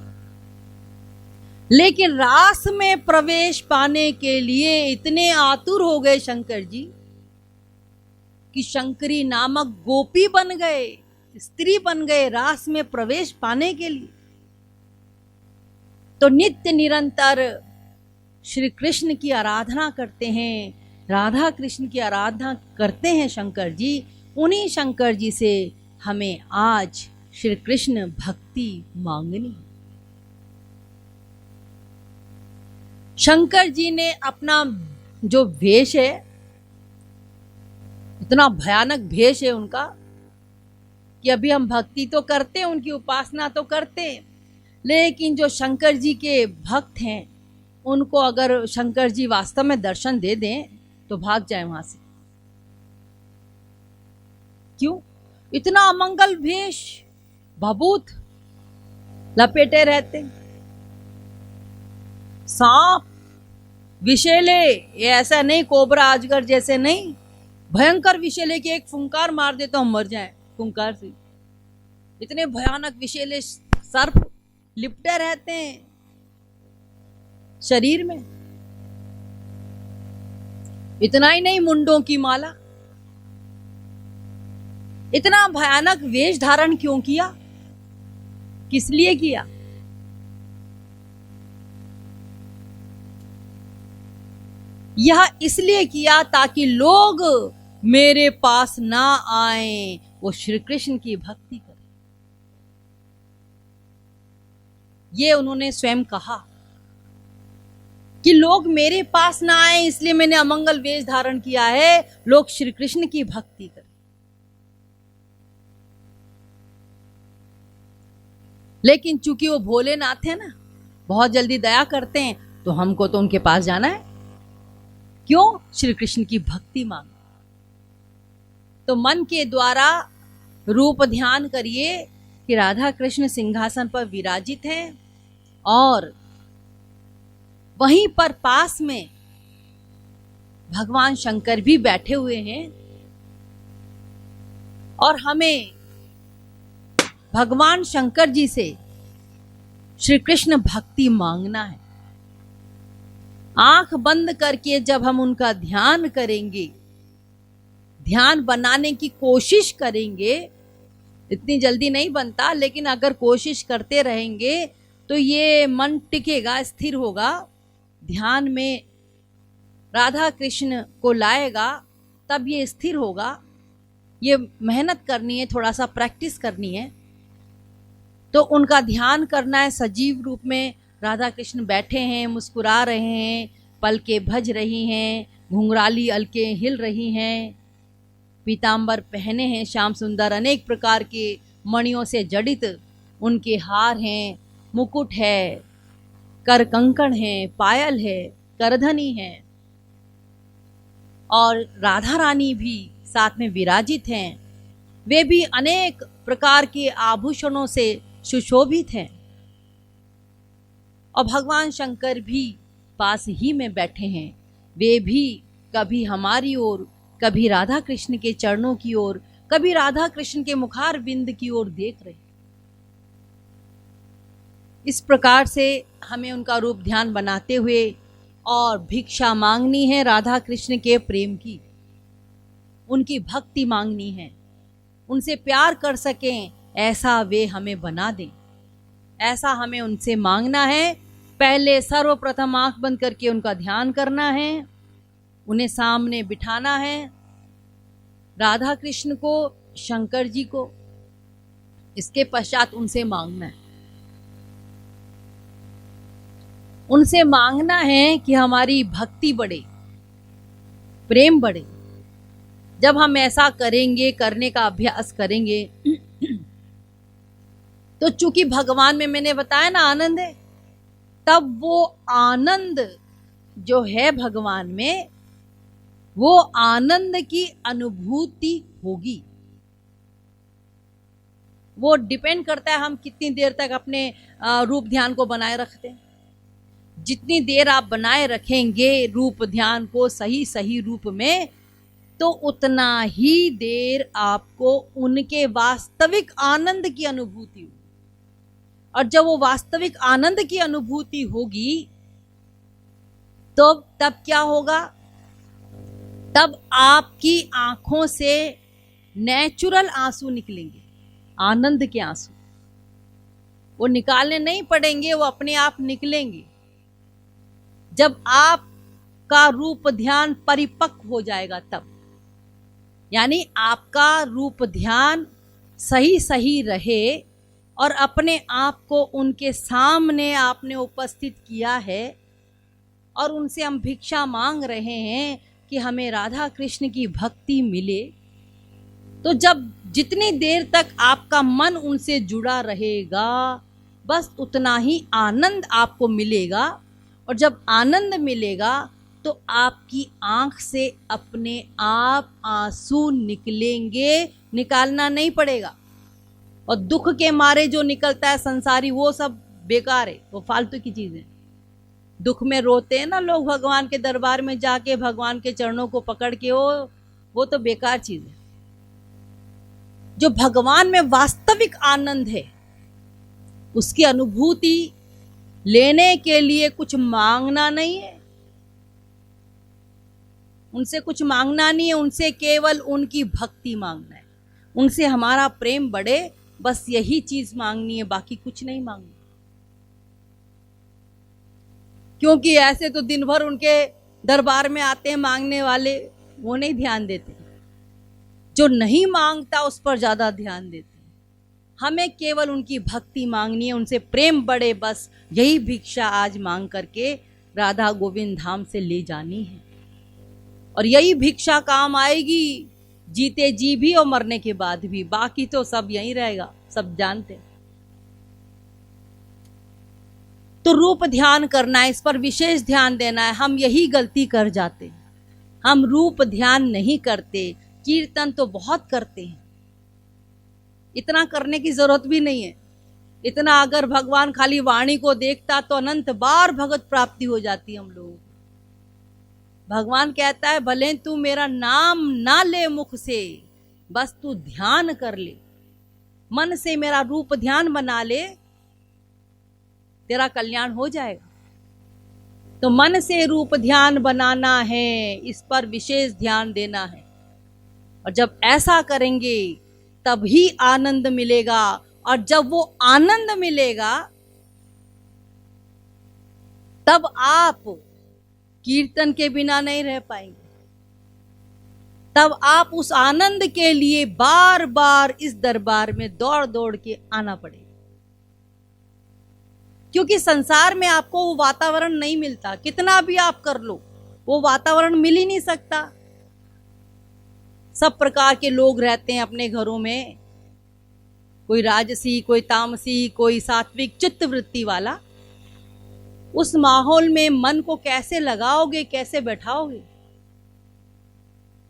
लेकिन रास में प्रवेश पाने के लिए इतने आतुर हो गए शंकर जी कि शंकरी नामक गोपी बन गए, स्त्री बन गए रास में प्रवेश पाने के लिए। तो नित्य निरंतर श्री कृष्ण की आराधना करते हैं, राधा कृष्ण की आराधना करते हैं शंकर जी। उन्हीं शंकर जी से हमें आज श्री कृष्ण भक्ति मांगनी। शंकर जी ने अपना जो वेश है, इतना भयानक भेष है उनका कि अभी हम भक्ति तो करते हैं, उनकी उपासना तो करते हैं, लेकिन जो शंकर जी के भक्त हैं उनको अगर शंकर जी वास्तव में दर्शन दे दें तो भाग जाए वहां से। क्यों? इतना अमंगल भेष, भभूत लपेटे रहते, सांप विषैले, ये ऐसा नहीं कोबरा अजगर जैसे नहीं, भयंकर विषैले के एक फुंकार मार दे तो हम मर जाएं फुंकार से। इतने भयानक विषैले सर्प लिपटे रहते हैं शरीर में। इतना ही नहीं, मुंडों की माला। इतना भयानक वेश धारण क्यों किया? किस लिए किया? यह इसलिए किया ताकि लोग मेरे पास ना आए, वो श्री कृष्ण की भक्ति करें। ये उन्होंने स्वयं कहा कि लोग मेरे पास ना आए, इसलिए मैंने अमंगल वेश धारण किया है, लोग श्री कृष्ण की भक्ति करें। लेकिन चूंकि वो भोलेनाथ है ना, बहुत जल्दी दया करते हैं, तो हमको तो उनके पास जाना है। क्यों? श्री कृष्ण की भक्ति मांग। तो मन के द्वारा रूप ध्यान करिए कि राधा कृष्ण सिंहासन पर विराजित हैं और वहीं पर पास में भगवान शंकर भी बैठे हुए हैं और हमें भगवान शंकर जी से श्री कृष्ण भक्ति मांगना है। आंख बंद करके जब हम उनका ध्यान करेंगे, ध्यान बनाने की कोशिश करेंगे, इतनी जल्दी नहीं बनता, लेकिन अगर कोशिश करते रहेंगे तो ये मन टिकेगा, स्थिर होगा, ध्यान में राधा कृष्ण को लाएगा, तब ये स्थिर होगा। ये मेहनत करनी है, थोड़ा सा प्रैक्टिस करनी है। तो उनका ध्यान करना है सजीव रूप में। राधा कृष्ण बैठे हैं, मुस्कुरा रहे हैं, पलकें भज रही हैं, घुंघराली अलकें हिल रही हैं, पीतांबर पहने हैं श्याम सुंदर, अनेक प्रकार के मणियों से जड़ित उनके हार हैं, मुकुट है, कर कंकण है, पायल है, करधनी है, और राधा रानी भी साथ में विराजित हैं। वे भी अनेक प्रकार के आभूषणों से सुशोभित हैं, और भगवान शंकर भी पास ही में बैठे हैं। वे भी कभी हमारी ओर, कभी राधा कृष्ण के चरणों की ओर, कभी राधा कृष्ण के मुखार बिंद की ओर देख रहे। इस प्रकार से हमें उनका रूप ध्यान बनाते हुए और भिक्षा मांगनी है राधा कृष्ण के प्रेम की, उनकी भक्ति मांगनी है, उनसे प्यार कर सकें ऐसा वे हमें बना दें, ऐसा हमें उनसे मांगना है। पहले सर्वप्रथम आंख बंद करके उनका ध्यान करना है, उन्हें सामने बिठाना है, राधा कृष्ण को, शंकर जी को। इसके पश्चात उनसे मांगना है, उनसे मांगना है कि हमारी भक्ति बढ़े, प्रेम बढ़े। जब हम ऐसा करेंगे, करने का अभ्यास करेंगे, तो चूंकि भगवान में मैंने बताया ना आनंद है, तब वो आनंद जो है भगवान में, वो आनंद की अनुभूति होगी। वो डिपेंड करता है हम कितनी देर तक अपने रूप ध्यान को बनाए रखते हैं। जितनी देर आप बनाए रखेंगे रूप ध्यान को सही सही रूप में, तो उतना ही देर आपको उनके वास्तविक आनंद की अनुभूति होगी। और जब वो वास्तविक आनंद की अनुभूति होगी, तो तब क्या होगा? तब आपकी आंखों से नेचुरल आंसू निकलेंगे, आनंद के आंसू। वो निकालने नहीं पड़ेंगे, वो अपने आप निकलेंगे। जब आपका रूप ध्यान परिपक्व हो जाएगा तब, यानी आपका रूप ध्यान सही सही रहे और अपने आप को उनके सामने आपने उपस्थित किया है और उनसे हम भिक्षा मांग रहे हैं कि हमें राधा कृष्ण की भक्ति मिले, तो जब जितनी देर तक आपका मन उनसे जुड़ा रहेगा, बस उतना ही आनंद आपको मिलेगा। और जब आनंद मिलेगा तो आपकी आंख से अपने आप आंसू निकलेंगे, निकालना नहीं पड़ेगा। और दुख के मारे जो निकलता है संसारी, वो सब बेकार है, वो फालतू की चीज़ है। दुख में रोते हैं ना लोग भगवान के दरबार में जाके, भगवान के चरणों को पकड़ के, वो तो बेकार चीज़ है। जो भगवान में वास्तविक आनंद है, उसकी अनुभूति लेने के लिए कुछ मांगना नहीं है, उनसे कुछ मांगना नहीं है, उनसे केवल उनकी भक्ति मांगना है, उनसे हमारा प्रेम बढ़े, बस यही चीज मांगनी है, बाकी कुछ नहीं मांगना। क्योंकि ऐसे तो दिन भर उनके दरबार में आते हैं मांगने वाले, वो नहीं ध्यान देते। जो नहीं मांगता उस पर ज्यादा ध्यान देते। हमें केवल उनकी भक्ति मांगनी है, उनसे प्रेम बढ़े, बस यही भिक्षा आज मांग करके राधा गोविंद धाम से ले जानी है। और यही भिक्षा काम आएगी जीते जी भी और मरने के बाद भी, बाकी तो सब यहीं रहेगा, सब जानते। तो रूप ध्यान करना है, इस पर विशेष ध्यान देना है। हम यही गलती कर जाते हैं, हम रूप ध्यान नहीं करते, कीर्तन तो बहुत करते हैं, इतना करने की जरूरत भी नहीं है। इतना अगर भगवान खाली वाणी को देखता तो अनंत बार भगवत प्राप्ति हो जाती हम लोगों को। भगवान कहता है भले तू मेरा नाम ना ले मुख से, बस तू ध्यान कर ले, मन से मेरा रूप ध्यान बना ले, तेरा कल्याण हो जाएगा। तो मन से रूप ध्यान बनाना है, इस पर विशेष ध्यान देना है। और जब ऐसा करेंगे तभी आनंद मिलेगा, और जब वो आनंद मिलेगा तब आप कीर्तन के बिना नहीं रह पाएंगे। तब आप उस आनंद के लिए बार बार इस दरबार में दौड़ दौड़ के आना पड़ेगा, क्योंकि संसार में आपको वो वातावरण नहीं मिलता। कितना भी आप कर लो, वो वातावरण मिल ही नहीं सकता। सब प्रकार के लोग रहते हैं अपने घरों में, कोई राजसी, कोई तामसी, कोई सात्विक चित्त वृत्ति वाला। उस माहौल में मन को कैसे लगाओगे, कैसे बैठाओगे?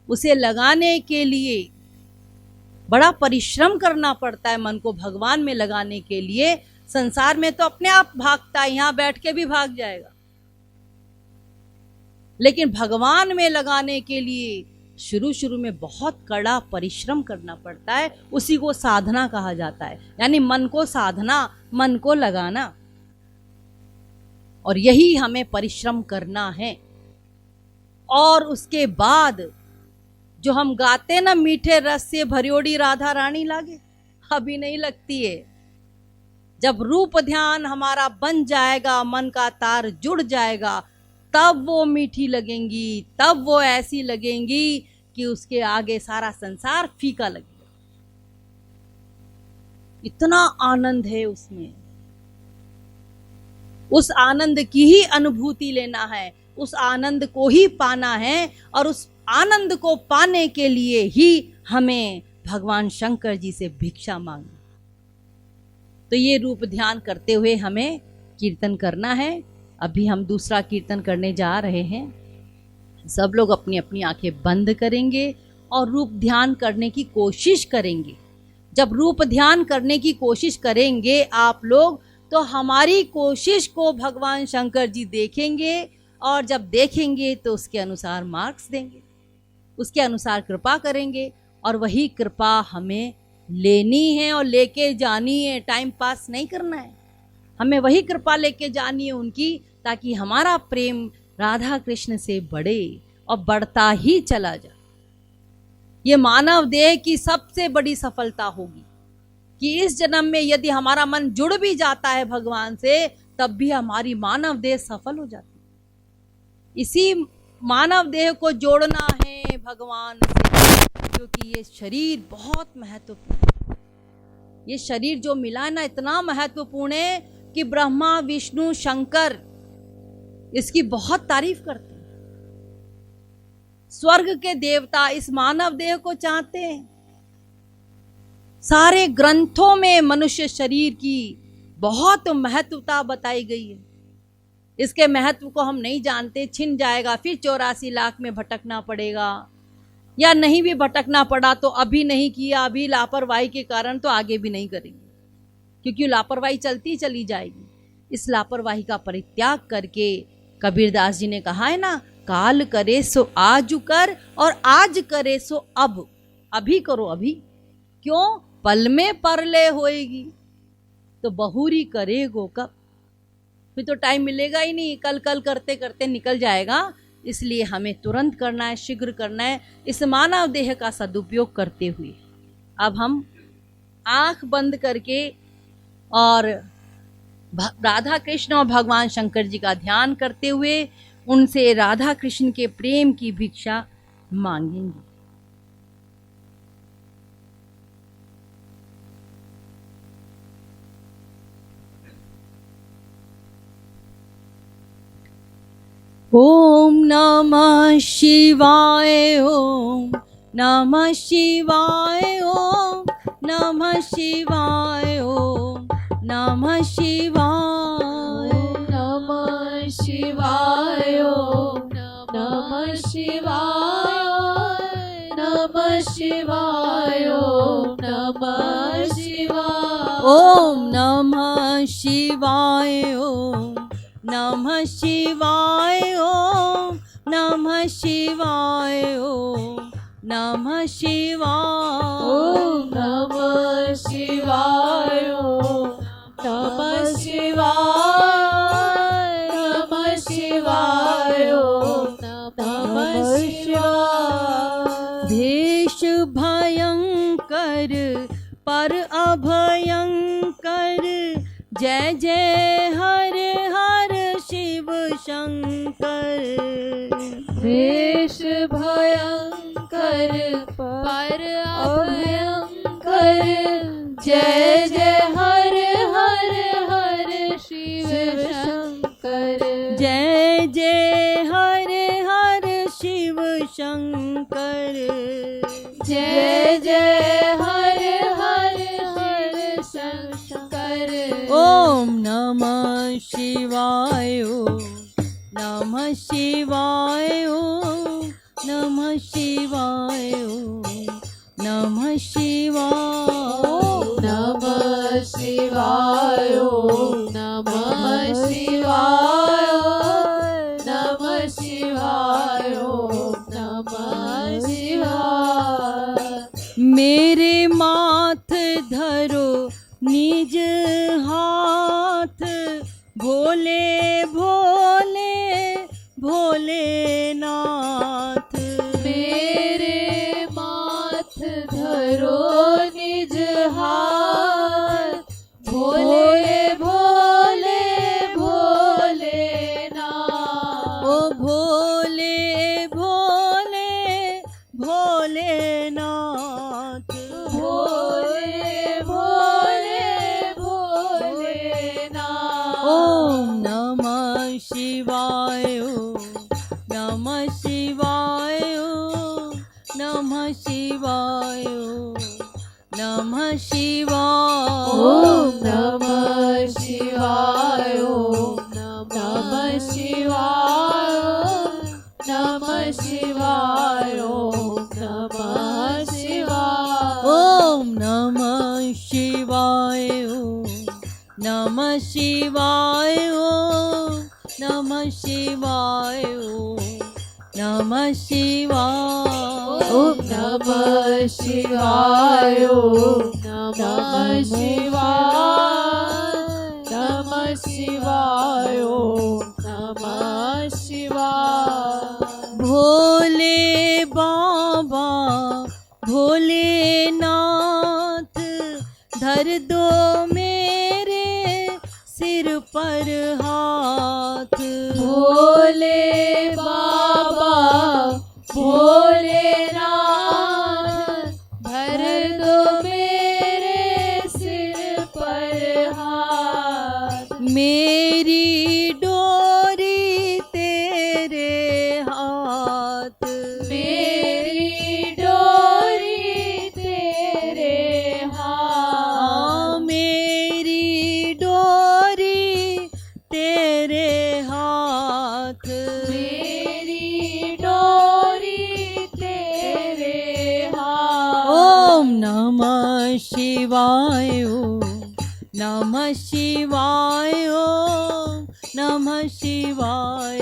उसे लगाने के लिए बड़ा परिश्रम करना पड़ता है। मन को भगवान में लगाने के लिए संसार में तो अपने आप भागता है, यहां बैठ के भी भाग जाएगा, लेकिन भगवान में लगाने के लिए शुरू शुरू में बहुत कड़ा परिश्रम करना पड़ता है। उसी को साधना कहा जाता है, यानी मन को साधना, मन को लगाना। और यही हमें परिश्रम करना है। और उसके बाद जो हम गाते ना, मीठे रस से भरियोड़ी राधा रानी लागे, अभी नहीं लगती है। जब रूप ध्यान हमारा बन जाएगा, मन का तार जुड़ जाएगा, तब वो मीठी लगेंगी, तब वो ऐसी लगेंगी कि उसके आगे सारा संसार फीका लगेगा। इतना आनंद है उसमें। उस आनंद की ही अनुभूति लेना है, उस आनंद को ही पाना है, और उस आनंद को पाने के लिए ही हमें भगवान शंकर जी से भिक्षा मांगनी। तो ये रूप ध्यान करते हुए हमें कीर्तन करना है। अभी हम दूसरा कीर्तन करने जा रहे हैं। सब लोग अपनी अपनी आंखें बंद करेंगे और रूप ध्यान करने की कोशिश करेंगे। जब रूप ध्यान करने की कोशिश करेंगे आप लोग, तो हमारी कोशिश को भगवान शंकर जी देखेंगे, और जब देखेंगे तो उसके अनुसार मार्क्स देंगे, उसके अनुसार कृपा करेंगे, और वही कृपा हमें लेनी है और लेके जानी है। टाइम पास नहीं करना है, हमें वही कृपा लेके जानी है उनकी, ताकि हमारा प्रेम राधा कृष्ण से बढ़े और बढ़ता ही चला जाए। ये मानव देह की सबसे बड़ी सफलता होगी कि इस जन्म में यदि हमारा मन जुड़ भी जाता है भगवान से, तब भी हमारी मानव देह सफल हो जाती है। इसी मानव देह को जोड़ना है भगवान से, क्योंकि ये शरीर बहुत महत्वपूर्ण है। ये शरीर जो मिला है ना, इतना महत्वपूर्ण है कि ब्रह्मा, विष्णु, शंकर इसकी बहुत तारीफ करते हैं। स्वर्ग के देवता इस मानव देह को चाहते हैं। सारे ग्रंथों में मनुष्य शरीर की बहुत महत्वता बताई गई है। इसके महत्व को हम नहीं जानते। छिन जाएगा, फिर 84 लाख में भटकना पड़ेगा, या नहीं भी भटकना पड़ा तो अभी नहीं किया, अभी लापरवाही के कारण तो आगे भी नहीं करेंगे, क्योंकि लापरवाही चलती चली जाएगी। इस लापरवाही का परित्याग करके कबीरदास जी ने कहा है ना, काल करे सो आज कर और आज करे सो अब। अभी करो अभी, क्यों? पल में परले होएगी तो बहुरी करेगो कब। फिर तो टाइम मिलेगा ही नहीं, कल कल करते करते निकल जाएगा। इसलिए हमें तुरंत करना है, शीघ्र करना है, इस मानव देह का सदुपयोग करते हुए। अब हम आंख बंद करके और राधा कृष्ण और भगवान शंकर जी का ध्यान करते हुए उनसे राधा कृष्ण के प्रेम की भिक्षा मांगेंगे। ओम नमः शिवाय, ओम नमः शिवाय, ओम नमः शिवाय, ओम नमः शिवाय, नमः शिवाय, ओम नमः शिवाय, नमः शिवाय, ओम नमः शिवाय, ओम नमः शिवाय, ओम नमः शिवाय, ओम नमः शिवाय, ओम नमः शिवाय, ओम नमः शिवाय, ओम नमः शिवाय, नमः शिवाय, भेष भयंकर पर अभयंकर, जय जय हर हर शिव शंकर। भेष भयंकर पर अभयंकर, जय जय हर हर हर शिव शंकर। जय जय हर हर शिव शंकर। जय जय हर हर हर शंकर। ओम नमः शिवाय, नमः शिवाय, नमः शिवाय, नमः शिवाय। नमः शिवाय, नमः शिवाय, नमः शिवाय, नमः शिवाय। मेरे माथ धरो निज हाथ, भोले भोले भोलेनाथ। मेरे माथ धरो निज हाथ, भोले भोले भोलेनाथ। ओ भोले भोले भोलेनाथ। भोले भोले भोलेनाथ। ओम नमः शिवाय, नमः शिवाय, नमः शिवाय, नमः शिवाय। ओम नमः शिवाय, नमः शिवाय, नमः शिवाय, नमः शिवाय। ओम नमः शिवाय, नमः शिवाय, नमः शिवाय, नमः शिवाय। ओम नमः शिवाय, नमः शिवाय, नमः शिवाय, नमः शिवाय। भोले बाबा भोलेनाथ, धर दो मेरे सिर पर हाथ। भोले बाबा भोलेनाथ, भर दो मेरे सिर पर हाथ। मेरी डोरी तेरे हाथ। मेरी डोरी तेरे हाथ। मेरी डोरी तेरे हाथ। मेरी डोरी तेरे हाथ। ओम नमः शिवाय, नमः शिवाय, नमः शिवाय,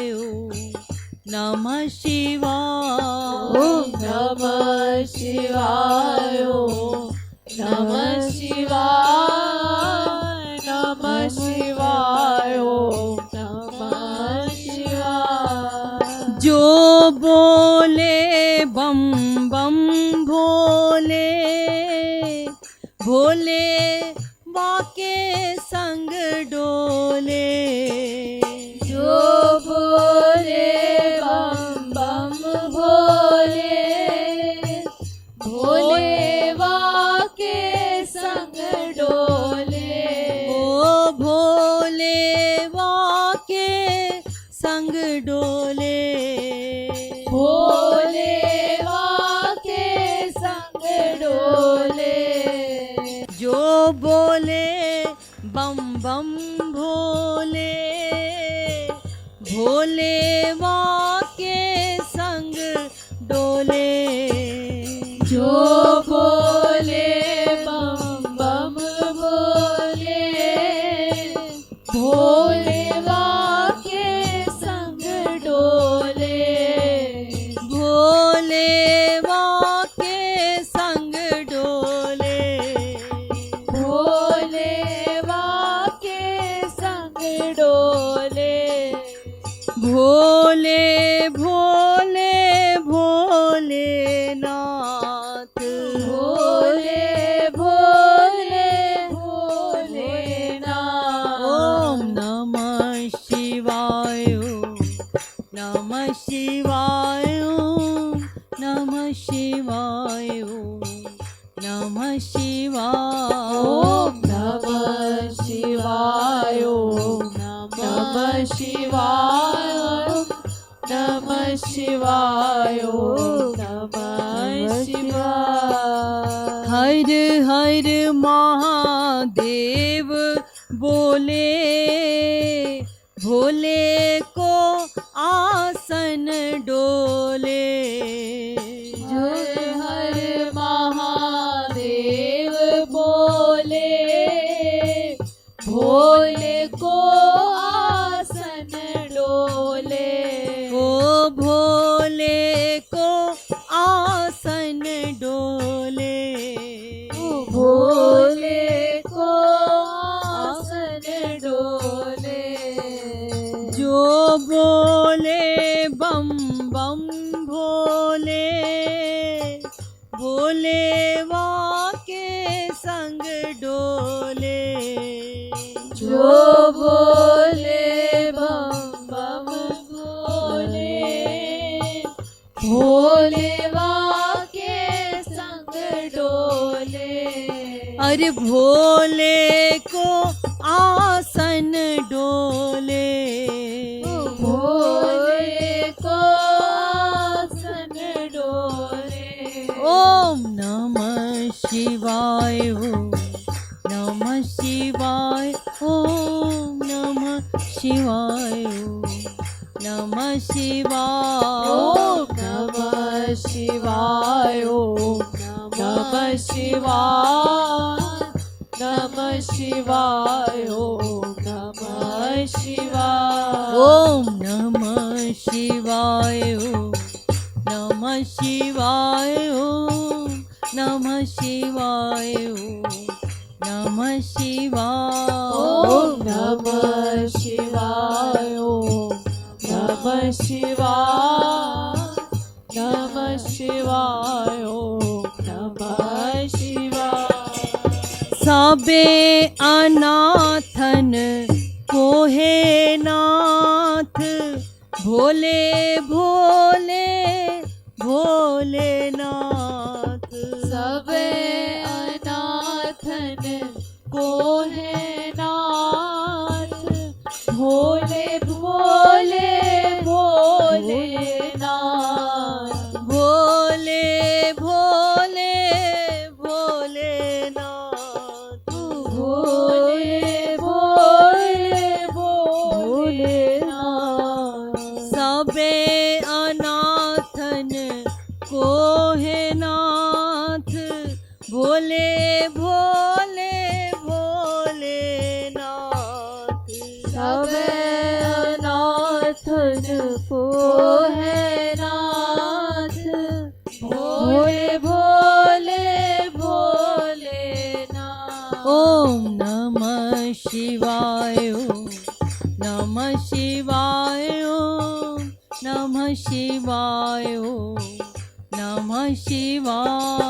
नमः शिवाय। ओम नमः शिवाय, नमः शिवाय, नमः शिवाय, नमः शिवाय। जो बोले बम बम भोले, भोले बाके संग डोले। जो बोले बम बम भोले, भोले वाके संग डोले। ओ भोले वाके संग डोले। भोले वाके संग डोले। जो बोले बम बम भोले, भोले वाके संग डोले। जो बोले बम बम भोले, भोले वाके संग डोले। भोले वाके संग डोले। भोले वाके संग डोले। भोले भोले भोलेनाथ। नमः शिवाय ओम नमः शिवाय ओम नमः शिवाय ओम नमः शिवाय नमः शिवाय ओम नमः शिवाय। हर हर महादेव बोले भोले को आसन डोले हर हर महादेव बोले भोले को आसन डोले। ओ भोले को आसन डोले भोले को आसन डोले। जो बोले बम बम भोले भोले वाके संग डोले जो बोले बम बम बोले भोले वाके संग डोले। अरे भोले को आसन डोले भोले को आसन डोले। ओम नमः शिवाय ओम नमः शिवाय ओम नमः शिवाय ओम नमः शिवाय ओम नमः शिवाय ओम नमः शिवाय नमः शिवाय ओम नमः शिवाय। ओम नमः शिवाय ओम नमः शिवाय ओम नमः शिवाय ओम नमः शिवाय ओम नमः शिवाय ओम नमः शिवाय नमः शिवाय ओम नमः शिवाय। सबे अनाथन को हे नाथ भोले भोले भोलेनाथ सबे अनाथन को है नाथ भोले भोले भोलेनाथ भोले भोले भोलेनाथ भोले भोले भोलेनाथ। सबे अनाथन को है नाथ भोले भोले भोलेनाथ सबे अनाथन को है नाथ भोले भोले भोलेनाथ। ओम नमः शिवाय ओम नमः शिवाय ओम नमः शिवाय ओम नमः शिवाय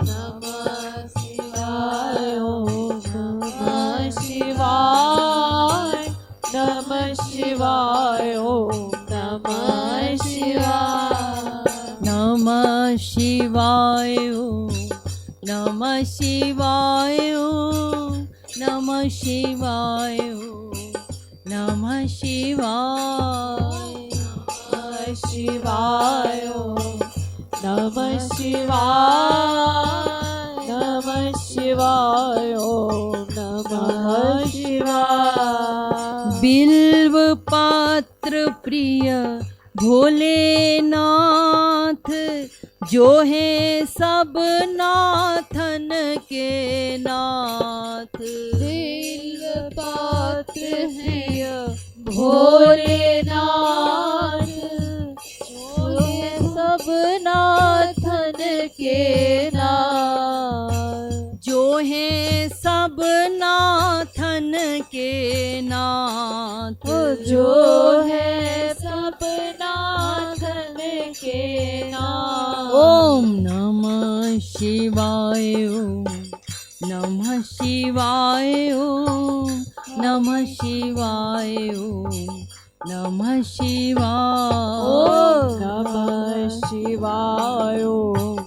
नमः शिवाय ओम नमः शिवाय नमः शिवाय ओम नमः शिवाय। नमः शिवाय ओम नमः शिवाय ओम नमः शिवाय ओम नमः शिवाय नमः शिवाय ओम नमः शिवाय नमः शिवाय ओम नमः शिवाय। बिल्व पात्र प्रिय भोलेनाथ जो है सब नाथन के नाथ दिल पात्र है भोलेनाथ जो है सब नाथन के नाथ जो है सब नाथन के नाथ जो है सब नाथन के नाथ। ओम नमः शिवाय ओम नमः शिवाय ओम नमः शिवाय ओम नमः शिवाय ओम नमः शिवाय ओम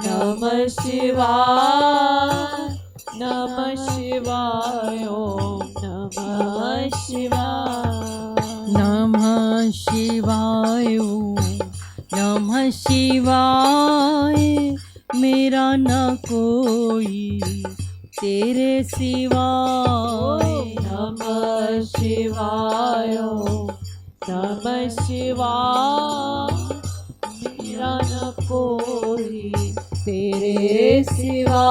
नमः शिवाय नमः शिवाय ओम नमः शिवाय नमः शिवाय ओम नमः शिवाय मेरा न कोई तेरे सिवाय नमः शिवाय ओम नमः शिवाय मेरा न कोई तेरे सिवा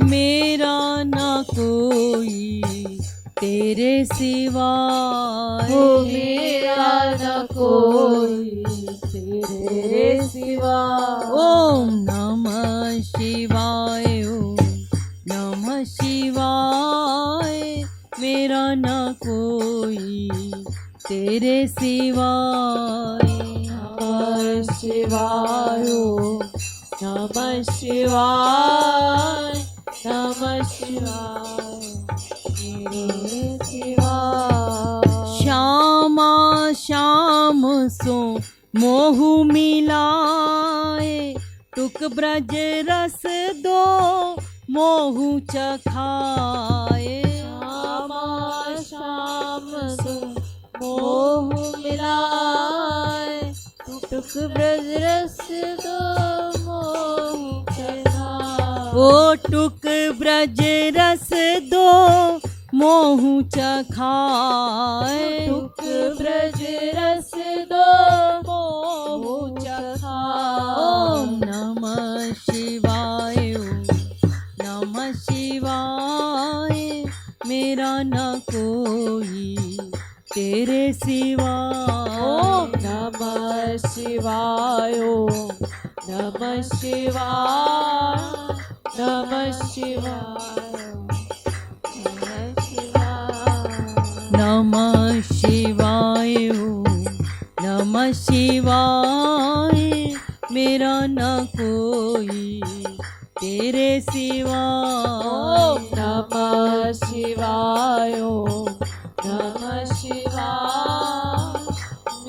मेरा न कोई तेरे सिवाय मेरा न कोई तेरे सिवा ओम नमः शिवाय ओम नमः शिवाय मेरा न कोई तेरे सिवाय नमः शिवाय ओम नमः शिवाय नमः शिवाय तेरे सिवा श्यामा श्याम सो मोह मिलाए टुक ब्रज रस दो मोह चखाए श्यामा श्याम सो मोह मिलाए टुक ब्रज रस दो मोह चखाए ओ टुक ब्रज रस दो मोह चखाए टुक ब्रज रस दो मोह चखाए ओम नमः शिवाय ओम नमः शिवाय मेरा न कोई तेरे सिवा ओम नमः शिवाय ओम नमः शिवाय नमः शिवाय नमः शिवाय ओम नमः शिवाय मेरा न कोई तेरे सिवा ओम नमः शिवाय ओम नमः शिवाय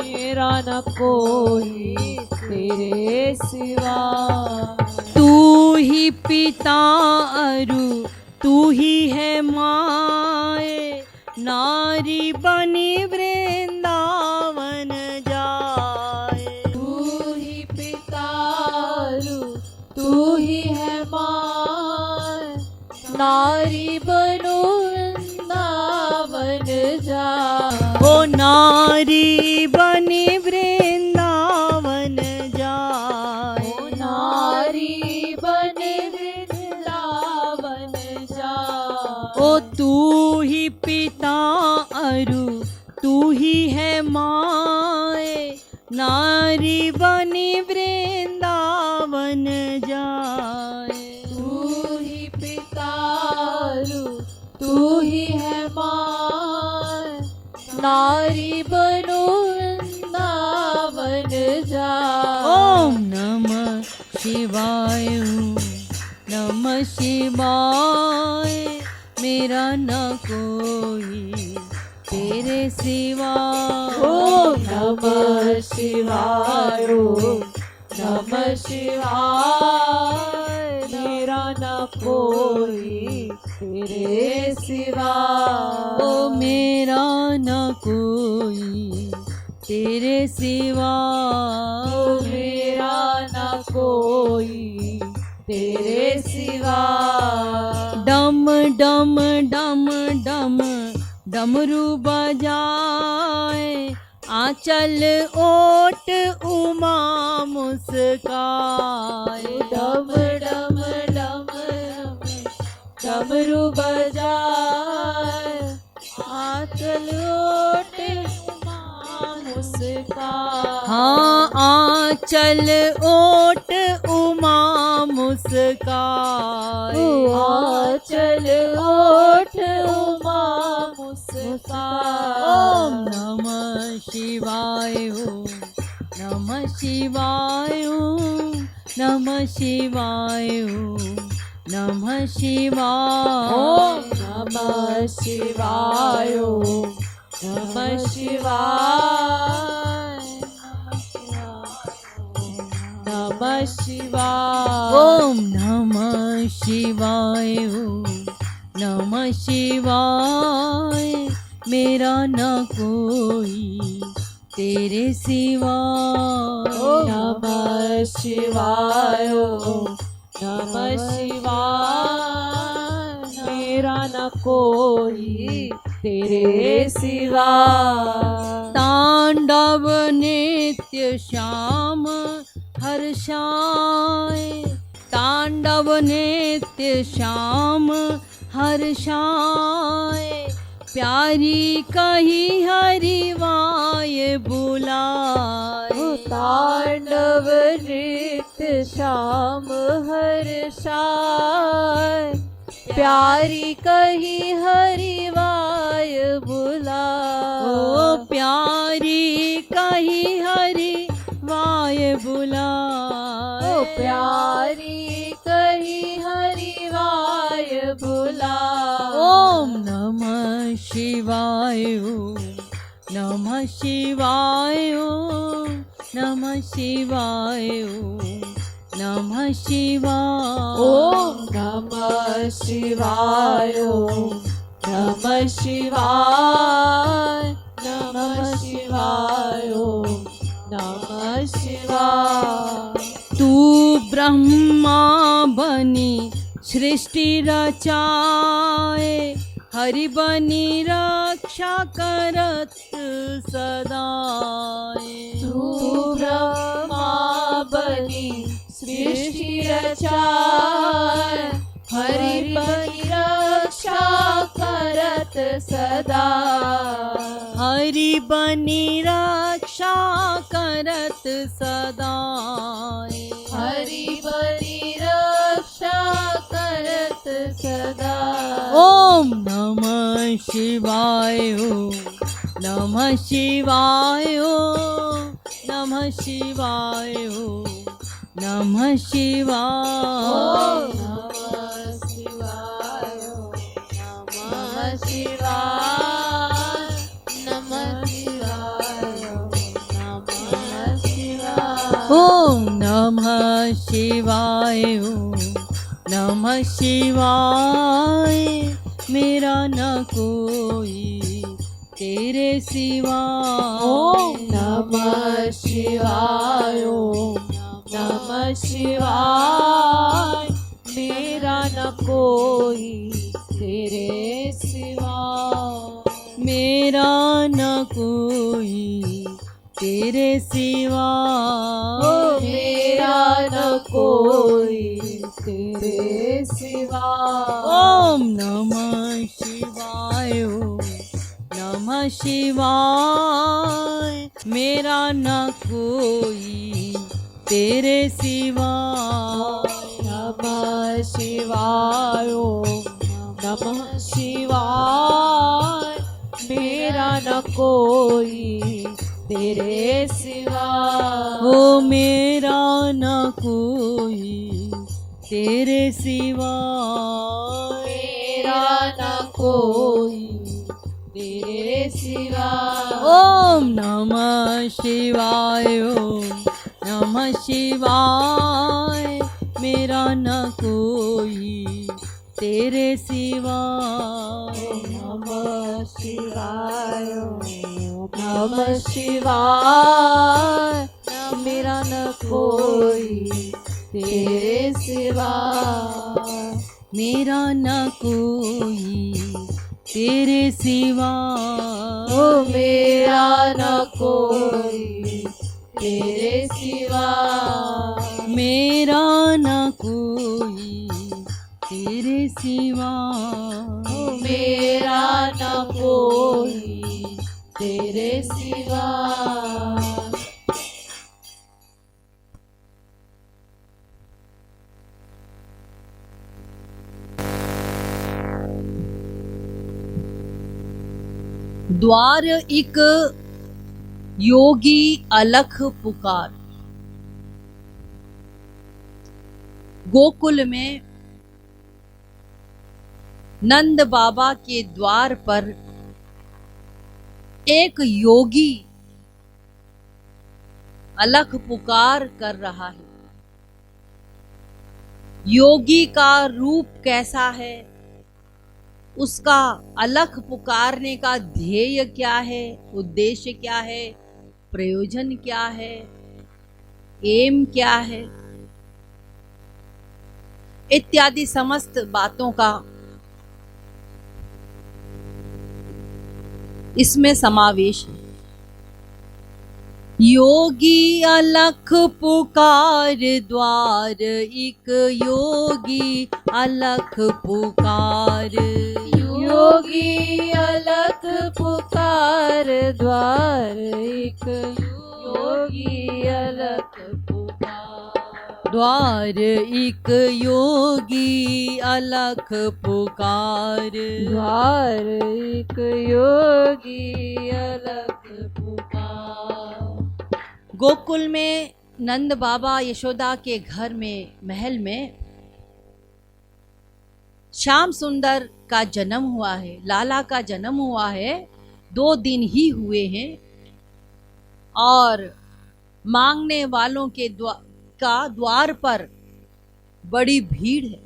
मेरा न कोई तेरे सिवा तू ही पिता अरु तू ही है माए नारी बनी वृंदावन जाए तू ही पितारू तू ही है माँ नारी बनो वृंदावन जा ओ नारी बनी वृंदावन जाए ओ नारी बने वृंदावन जा ओ तू ही पिता अरु तू ही है माए नारी बनी वृंदावन जाए तू ही पितारू तू ही है माँ नारी बनो वृंदावन जा ओम नमः शिवाय ओम नमः शिवाय मेरा न कोई तेरे सिवा ओम नमः शिवाय ओम नमः शिवाय मेरा न कोई तेरे सिवा ओ मेरा न कोई तेरे सिवा ओ मेरा न कोई तेरे सिवा डम डम डम डम डमरू बजाए आंचल ओट उमा मुस्काए डम डम डम डमरू बजाए आंचल ओट मुस्कान हाँ आंचल ओट उमा मुस्काए आंचल ओठ उमा मुस्कान ओम नमः शिवाय ओम नमः शिवाय ओम नमः शिवाय ओम नमः शिवाय ओम नमः शिवाय ओम नमः शिवाय नमः शिवाय ओम नमः शिवाय ओम नमः शिवाय मेरा न कोई तेरे सिवा नमः शिवाय नमः शिवाय मेरा न कोई तेरे सिवा तांडव नित्य श्याम हर्षाय तांडव नित्य श्याम हर्षाय प्यारी कही हरिवाय बुलाए तांडव नृत्य श्याम हर्षाय प्यारी कही हरिवाय बुलाए ओ प्यारी कही हरिवाय बुलाए ओ प्यारी कही हरिवाय बुलाए ओम नमः शिवाय ओम नमः शिवाय ओम नमः शिवाय ओम नमः शिवाय ओम नमः शिवाय नमः शिवाय नमः शिवाय नमः शिवाय तू ब्रह्मा बनी सृष्टि रचाए हरि बनी रक्षा करत सदाए तू ब्रह्मा बनी सृष्टि रचाए हरि बनी रक्षा करत सदा हरि बनी रक्षा करत सदाए हरि बनी रक्षा करत सदा ओम नमः शिवाय ओम नमः शिवाय ओम नमः शिवाय ओम नमः शिवाय नमः शिवाय नमः शिवाय नमः शिवाय नमः शिवाय ओम नमः शिवाय ओम नमः शिवाय मेरा न कोई तेरे सिवा ओम नमः शिवाय नमः शिवाय मेरा न कोई तेरे सिवा मेरा न कोई तेरे सिवा ओ मेरा न कोई तेरे सिवा ओम नमः शिवाय ओम नमः शिवाय मेरा न कोई तेरे सिवा नमः शिवाय नमः शिवाय मेरा न कोई तेरे सिवा ओ मेरा न कोई तेरे सिवा मेरा न कोई तेरे सिवा ओम नमः शिवाय ओम नमः शिवाय मेरा न कोई तेरे सिवा नमः शिवाय नमः शिवाय मेरा न कोई तेरे सिवा मेरा न कोई तेरे सिवा ओ मेरा न कोई तेरे सिवा मेरा न कोई तेरे सिवा ओ मेरा न कोई तेरे सिवा द्वार एक योगी अलख पुकार। गोकुल में नंद बाबा के द्वार पर एक योगी अलख पुकार कर रहा है। योगी का रूप कैसा है, उसका अलख पुकारने का ध्येय क्या है, उद्देश्य क्या है, प्रयोजन क्या है, एम क्या है, इत्यादि समस्त बातों का इसमें समावेश है। योगी अलख पुकार द्वार, एक योगी अलख पुकार। योगी अलख पुकार द्वार, एक योगी अलख पुकार। द्वार एक योगी अलख पुकार। द्वार एक योगी अलख पुकार। गोकुल में नंद बाबा यशोदा के घर में, महल में श्याम सुंदर का जन्म हुआ है, लाला का जन्म हुआ है। 2 दिन ही हुए हैं और मांगने वालों के द्वार पर बड़ी भीड़ है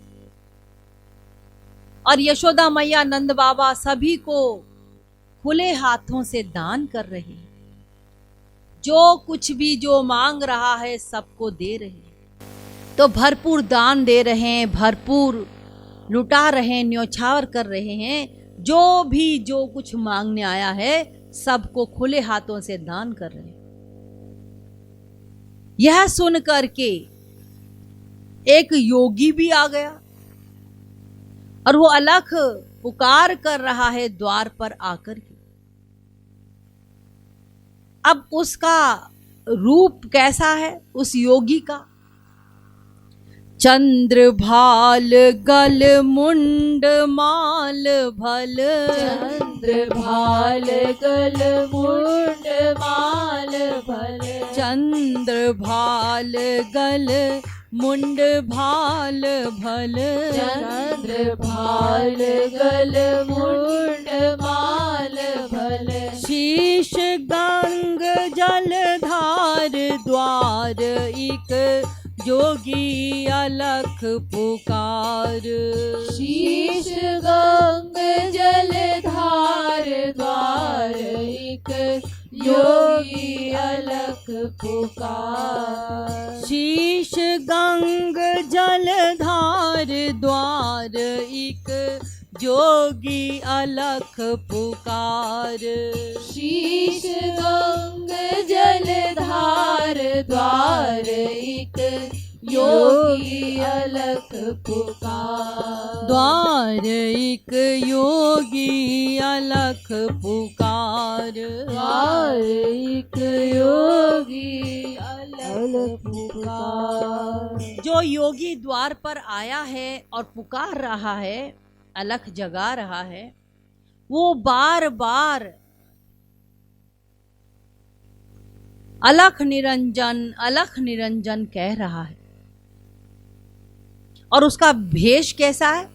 और यशोदा मैया नंद बाबा सभी को खुले हाथों से दान कर रहे हैं। जो कुछ भी जो मांग रहा है सबको दे रहे हैं। तो भरपूर दान दे रहे हैं, भरपूर लुटा रहे हैं, न्यौछावर कर रहे हैं। जो भी जो कुछ मांगने आया है सबको खुले हाथों से दान कर रहे हैं। यह सुन करके एक योगी भी आ गया और वो अलख पुकार कर रहा है द्वार पर आकर के। अब उसका रूप कैसा है उस योगी का? चंद्र भाल गल मुंड माल भल। चंद्र भाल गल मुंड माल भल। चंद्र भाल गल मुंड भाल भल। चंद्र भाल गल मुंड माल भल। शीश गंग जलधार द्वार, एक योगी अलख पुकार। शीश गंग जलधार द्वार, एक योगी अलख पुकार। शीश गंग जलधार द्वार, एक जोगी अलख पुकार। शीश गंग जलधार द्वार, एक योगी अलख पुकार। द्वार एक योगी अलख पुकार। द्वार एक योगी अलख पुकार। जो योगी द्वार पर आया है और पुकार रहा है, अलख जगा रहा है, वो बार बार अलख निरंजन कह रहा है। और उसका भेष कैसा है?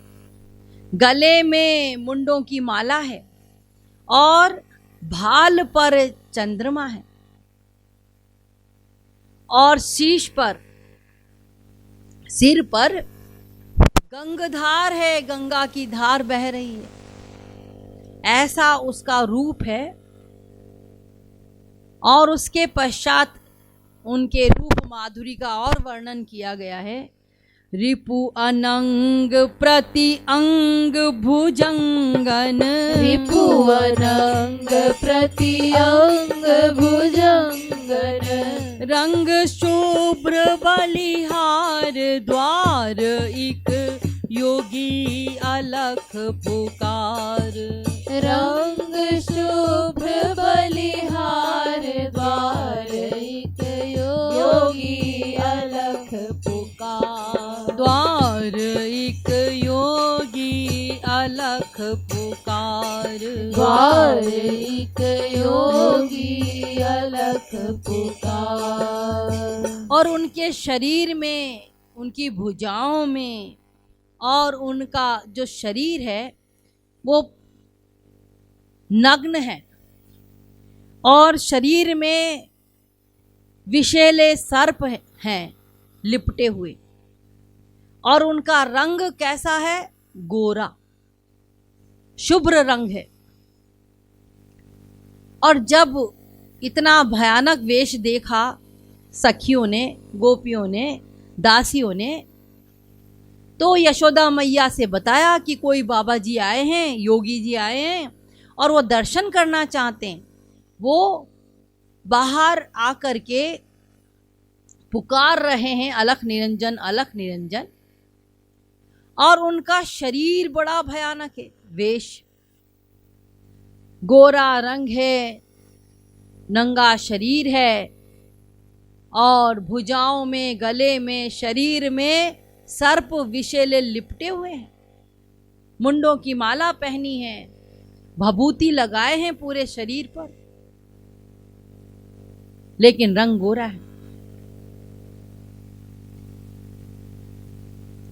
गले में मुंडों की माला है और भाल पर चंद्रमा है और शीश पर, सिर पर गंगधार है, गंगा की धार बह रही है। ऐसा उसका रूप है। और उसके पश्चात उनके रूप माधुरी का और वर्णन किया गया है। रिपु अनंग प्रति अंग भुजंगन। रिपु अनंग प्रति अंग भुजंगन। रंग शुभ्र बलिहार द्वार, एक योगी अलख पुकार। रंग शुभ्र बलिहार द्वार, एक योगी अलख पुकार। द्वार एक योगी अलख पुकार। द्वार एक योगी अलख पुकार। और उनके शरीर में, उनकी भुजाओं में और उनका जो शरीर है वो नग्न है और शरीर में विषैले सर्प हैं लिपटे हुए। और उनका रंग कैसा है? गोरा, शुभ्र रंग है। और जब इतना भयानक वेश देखा सखियों ने, गोपियों ने, दासियों ने, तो यशोदा मैया से बताया कि कोई बाबा जी आए हैं, योगी जी आए हैं और वो दर्शन करना चाहते हैं। वो बाहर आकर के पुकार रहे हैं अलख निरंजन, अलख निरंजन। और उनका शरीर बड़ा भयानक है, वेश गोरा रंग है, नंगा शरीर है और भुजाओं में, गले में, शरीर में सर्प विशेले लिपटे हुए हैं, मुंडों की माला पहनी है, भभूति लगाए हैं पूरे शरीर पर, लेकिन रंग गोरा है।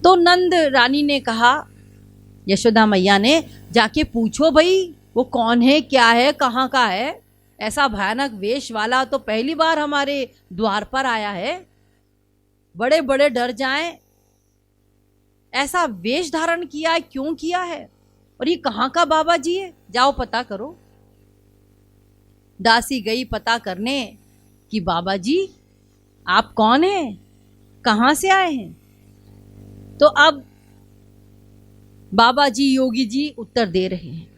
तो नंद रानी ने कहा, यशोदा मैया ने, जाके पूछो भाई वो कौन है, क्या है, कहाँ का है, ऐसा भयानक वेश वाला तो पहली बार हमारे द्वार पर आया है, बड़े बड़े डर जाएं, ऐसा वेश धारण किया है, क्यों किया है, और ये कहाँ का बाबा जी है, जाओ पता करो। दासी गई पता करने कि बाबा जी आप कौन हैं, कहाँ से आए हैं। तो अब बाबा जी, योगी जी उत्तर दे रहे हैं,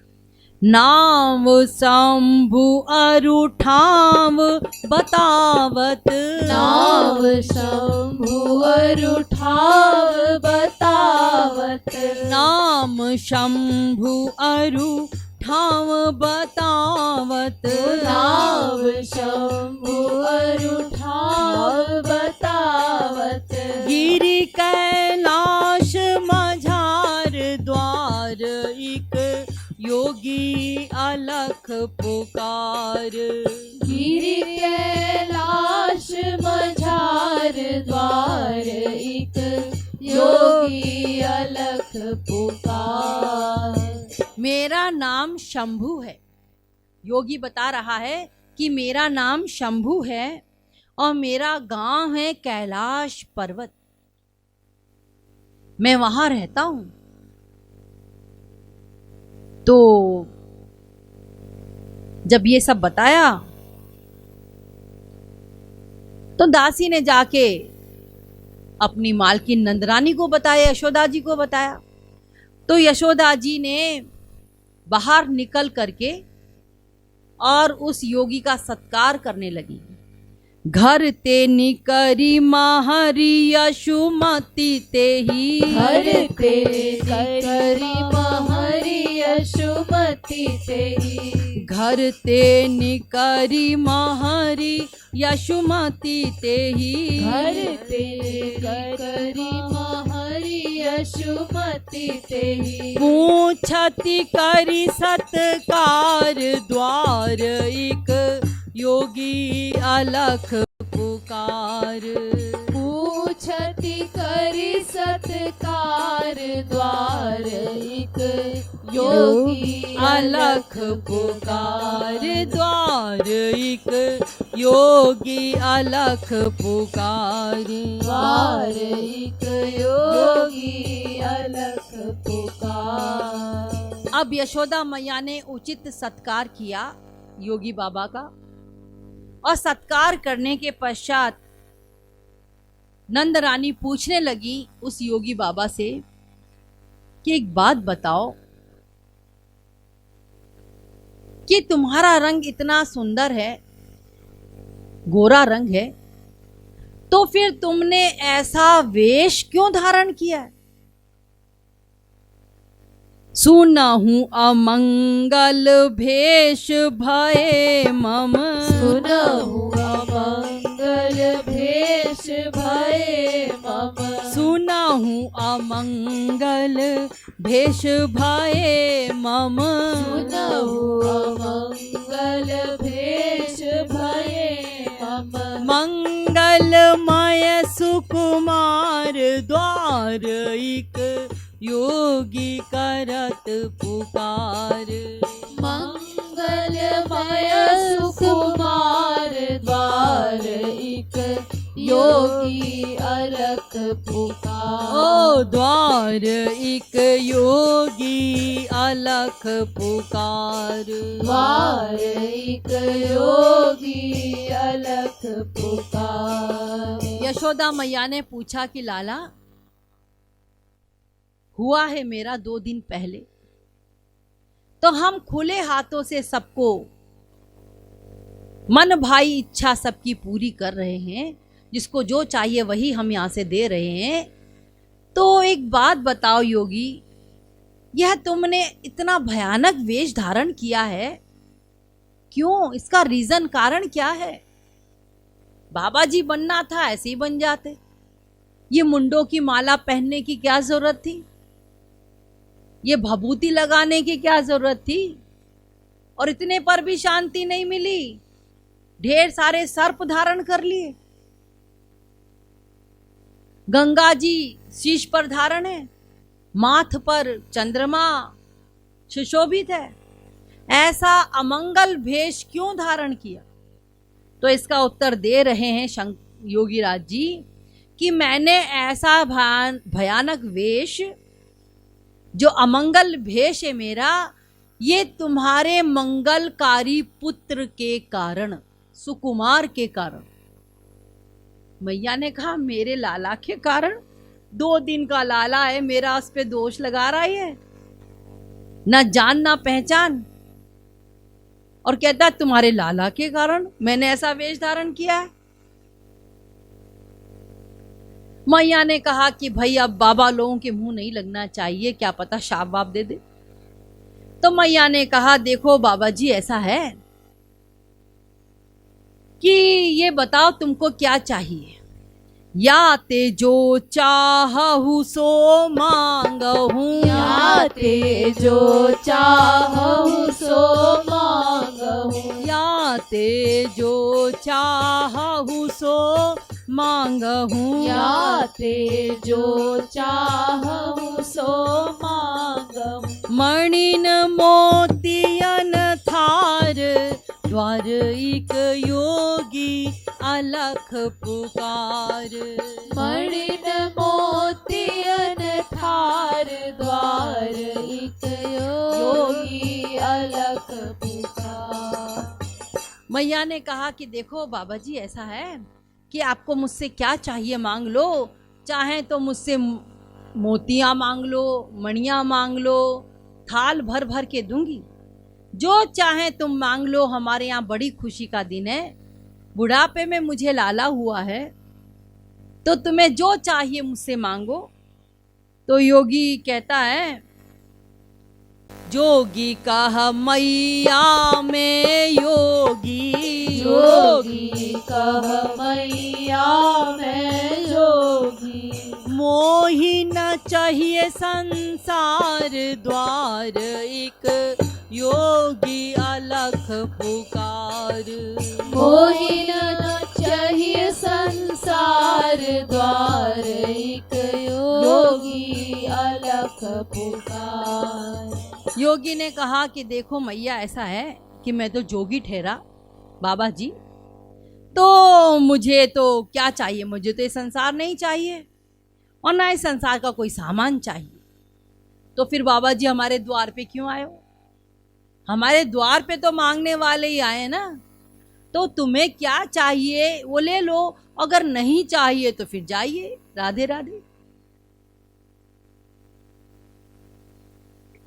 नाम शंभु अरु ठाम बतावत, नाम शंभु अरु ठाव बतावत, नाम शंभु अरु ठाम बतावत, नाम शंभु अरु ठाव बतावत, गिरि कैलाश मझार द्वार एक योगी अलख पुकार, गिरि कैलाश मझार द्वार एक योगी अलख पुकार। मेरा नाम शंभु है। योगी बता रहा है कि मेरा नाम शंभु है और मेरा गांव है कैलाश पर्वत, मैं वहां रहता हूं। तो जब ये सब बताया तो दासी ने जाके अपनी मालकिन नंदरानी को बताया, यशोदा जी को बताया। तो यशोदा जी ने बाहर निकल करके और उस योगी का सत्कार करने लगी। घर ते निकरी महरी यशुमती ते ही, घर ते निकरी महरी यशुमती ते ही, घर ते निकरी महरी यशुमती ते ही, घर ते निकरी महरी यशुमती ते ही, पूछती करी सत्कार द्वार एक योगी अलख पुकार, पूछती करी सत्कार द्वार एक योगी अलख पुकार, द्वार एक योगी अलख पुकार, द्वार एक योगी अलख पुकार। अब यशोदा मैया ने उचित सत्कार किया योगी बाबा का, और सत्कार करने के पश्चात नंद रानी पूछने लगी उस योगी बाबा से कि एक बात बताओ कि तुम्हारा रंग इतना सुंदर है, गोरा रंग है, तो फिर तुमने ऐसा वेश क्यों धारण किया है? सुनहु अमंगल भेष भये मम, सुनहु अमंगल भेष भये मम, सुनहु अमंगल भेष भये मम, सुनहु अमंगल भेष भये मम, मंगलमय सुकुमार द्वार एक योगी करत पुकार, मंगलमय सुकुमार द्वार एक योगी अलख पुकार। ओ द्वार एक योगी अलख पुकार। द्वार एक योगी अलख पुकार। यशोदा मैया ने पूछा कि लाला, हुआ है मेरा 2 दिन पहले, तो हम खुले हाथों से सबको मन भाई इच्छा सबकी पूरी कर रहे हैं, जिसको जो चाहिए वही हम यहाँ से दे रहे हैं। तो एक बात बताओ योगी, यह तुमने इतना भयानक वेश धारण किया है, क्यों? इसका रीजन, कारण क्या है? बाबा जी बनना था ऐसे ही बन जाते, ये मुंडों की माला पहनने की क्या जरूरत थी? ये भभूति लगाने की क्या जरूरत थी? और इतने पर भी शांति नहीं मिली, ढेर सारे सर्प धारण कर लिए। गंगा जी शीश पर धारण है, माथ पर चंद्रमा सुशोभित है, ऐसा अमंगल भेष क्यों धारण किया? तो इसका उत्तर दे रहे हैं योगीराज जी कि मैंने ऐसा भयानक वेश, जो अमंगल भेष है मेरा, ये तुम्हारे मंगलकारी पुत्र के कारण, सुकुमार के कारण। मैया ने कहा, मेरे लाला के कारण? 2 दिन का लाला है, मेरा उस पे दोष लगा रहा है, ना जान ना पहचान, और कहता तुम्हारे लाला के कारण मैंने ऐसा वेश धारण किया है। मैया ने कहा कि भाई अब बाबा लोगों के मुंह नहीं लगना चाहिए, क्या पता शाप वाप दे दे। तो मैया ने कहा, देखो बाबा जी, ऐसा है कि ये बताओ तुमको क्या चाहिए? या ते जो चाहू सो मांगहूं, या ते जो चाहूं सो मांगहूं। या ते जो चाहू सो मांगहूं। या ते जो चाहूं सो मांगहूं। मणिन मोतियन थार, द्वार एक योगी अलख पुकार। मणिन मोतियन थार, द्वार एक योगी अलख पुकार। मैया ने कहा कि देखो बाबा जी, ऐसा है कि आपको मुझसे क्या चाहिए मांग लो, चाहे तो मुझसे मोतियां मांग लो, मणियां मांग लो, थाल भर भर के दूंगी, जो चाहे तुम मांग लो। हमारे यहाँ बड़ी खुशी का दिन है, बुढ़ापे में मुझे लाला हुआ है, तो तुम्हें जो चाहिए मुझसे मांगो। तो योगी कहता है, जोगी कहा मैया में योगी, योगी कह मैया में योगी। मोही न चाहिए संसार, द्वार एक योगी अलख पुकार। मोही न चाहिए संसार, द्वार एक योगी अलख पुकार। योगी ने कहा कि देखो मैया, ऐसा है कि मैं तो जोगी ठहरा बाबा जी, तो मुझे तो क्या चाहिए? मुझे तो ये संसार नहीं चाहिए, और ना इस संसार का कोई सामान चाहिए। तो फिर बाबा जी हमारे द्वार पे क्यों आए हो? हमारे द्वार पे तो मांगने वाले ही आए ना, तो तुम्हें क्या चाहिए वो ले लो, अगर नहीं चाहिए तो फिर जाइए, राधे राधे।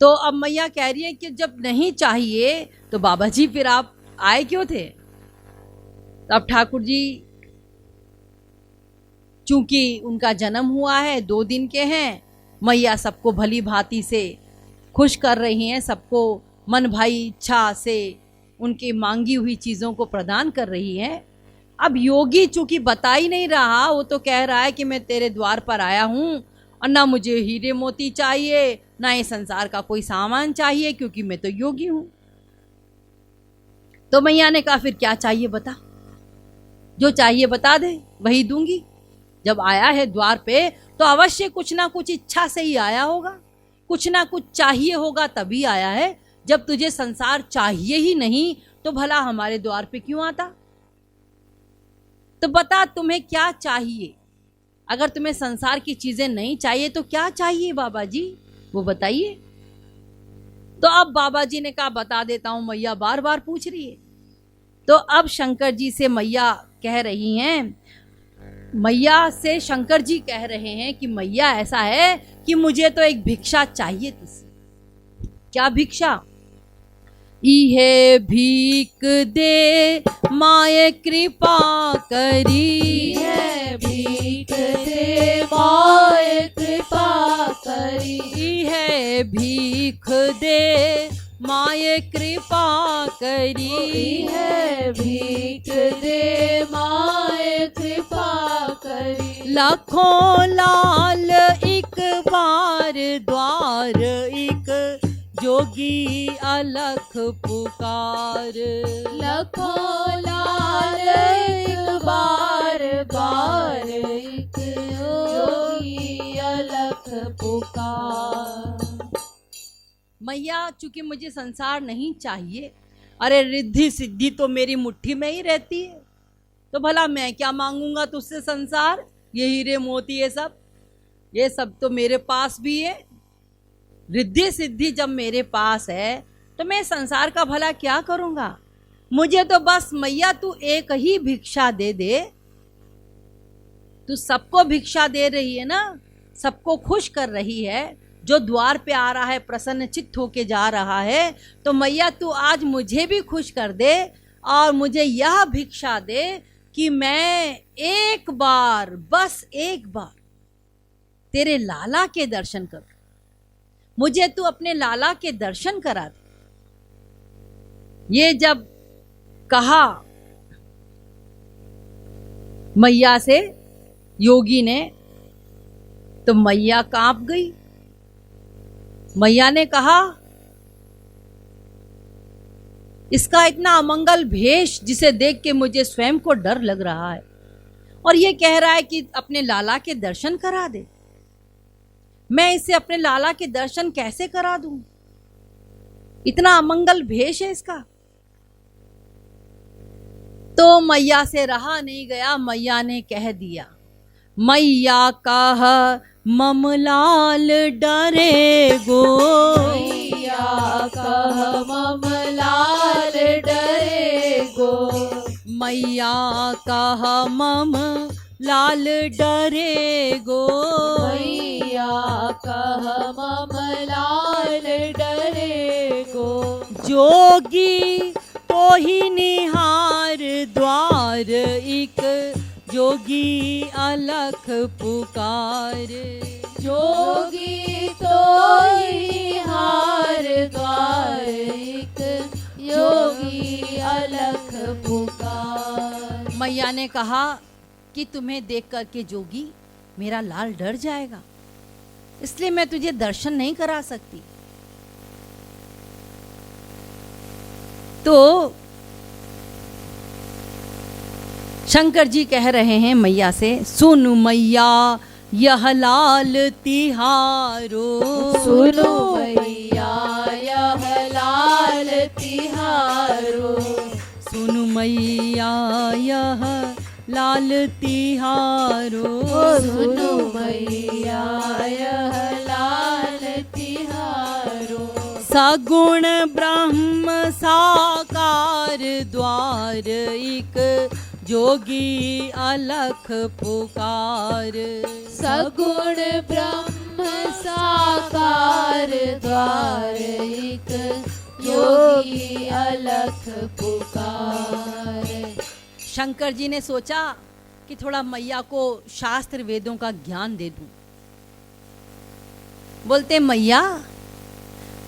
तो अब मैया कह रही है कि जब नहीं चाहिए तो बाबा जी फिर आप आए क्यों थे? तो अब ठाकुर जी चूंकि उनका जन्म हुआ है, 2 दिन के हैं, मैया सबको भली भांति से खुश कर रही हैं, सबको मन भाई इच्छा से उनकी मांगी हुई चीज़ों को प्रदान कर रही हैं। अब योगी चूंकि बता ही नहीं रहा, वो तो कह रहा है कि मैं तेरे द्वार पर आया हूँ और ना मुझे हीरे मोती चाहिए, ना ये संसार का कोई सामान चाहिए, क्योंकि मैं तो योगी हूँ। तो मैया ने कहा फिर क्या चाहिए बता, जो चाहिए बता दे, वही दूंगी। जब आया है द्वार पे तो अवश्य कुछ ना कुछ इच्छा से ही आया होगा, कुछ ना कुछ चाहिए होगा तभी आया है। जब तुझे संसार चाहिए ही नहीं तो भला हमारे द्वार पे क्यों आता? तो बता तुम्हें क्या चाहिए। अगर तुम्हें संसार की चीजें नहीं चाहिए तो क्या चाहिए बाबा जी, वो बताइए। तो अब बाबा जी ने कहा बता देता हूं, मैया बार बार पूछ रही है। तो अब शंकर जी से मैया कह रही हैं, मैया से शंकर जी कह रहे हैं कि मैया ऐसा है कि मुझे तो एक भिक्षा चाहिए तुझसे। क्या भिक्षा? इहे भीख दे माए कृपा करी है भीख दे माय कृपा करी। इहे भीख दे माए कृपा करी है भीख दे माय कृपा करी। लाखों लाल एक बार द्वार एक जोगी अलख पुकार। लखों लाल एक बार बार एक योगी अलख पुकार। मैया चूंकि मुझे संसार नहीं चाहिए, अरे रिद्धि सिद्धि तो मेरी मुट्ठी में ही रहती है, तो भला मैं क्या मांगूंगा तुझसे संसार? ये हीरे मोती ये सब तो मेरे पास भी है। रिद्धि सिद्धि जब मेरे पास है तो मैं संसार का भला क्या करूंगा? मुझे तो बस मैया तू एक ही भिक्षा दे दे। तू सबको भिक्षा दे रही है ना, सबको खुश कर रही है। जो द्वार पे आ रहा है प्रसन्न चित्त होके जा रहा है, तो मैया तू आज मुझे भी खुश कर दे और मुझे यह भिक्षा दे कि मैं एक बार, बस एक बार तेरे लाला के दर्शन करूं। मुझे तू अपने लाला के दर्शन करा दे। ये जब कहा मैया से योगी ने, तो मैया कांप गई। मैया ने कहा इसका इतना अमंगल भेष जिसे देख के मुझे स्वयं को डर लग रहा है, और ये कह रहा है कि अपने लाला के दर्शन करा दे। मैं इसे अपने लाला के दर्शन कैसे करा दूं? इतना अमंगल भेष है इसका। तो मैया से रहा नहीं गया, मैया ने कह दिया, मैया कह मम लाल डरे गो। मैया कह मम लाल डरे गो। मैया कह मम लाल डरे गो। मैया कह मम लाल डरे गो। जोगी तो ही निहार द्वार एक जोगी अलख पुकार। जोगी तो ही हार द्वार एक योगी अलख पुकार। मैया ने कहा कि तुम्हें देख करके जोगी मेरा लाल डर जाएगा, इसलिए मैं तुझे दर्शन नहीं करा सकती। तो शंकर जी कह रहे हैं मैया से, सुन मैया यह लाल तिहारो। सुनो मैया यह लाल तिहारो। सुन मैया यह लाल तिहारो। सुनो मैया यह लाल तिहारो। सगुण ब्रह्म साकार द्वार एक जोगी अलख पुकार। सगुण ब्रह्म साकार द्वार एक योगी अलख पुकार। शंकर जी ने सोचा कि थोड़ा मैया को शास्त्र वेदों का ज्ञान दे दूं। बोलते मैया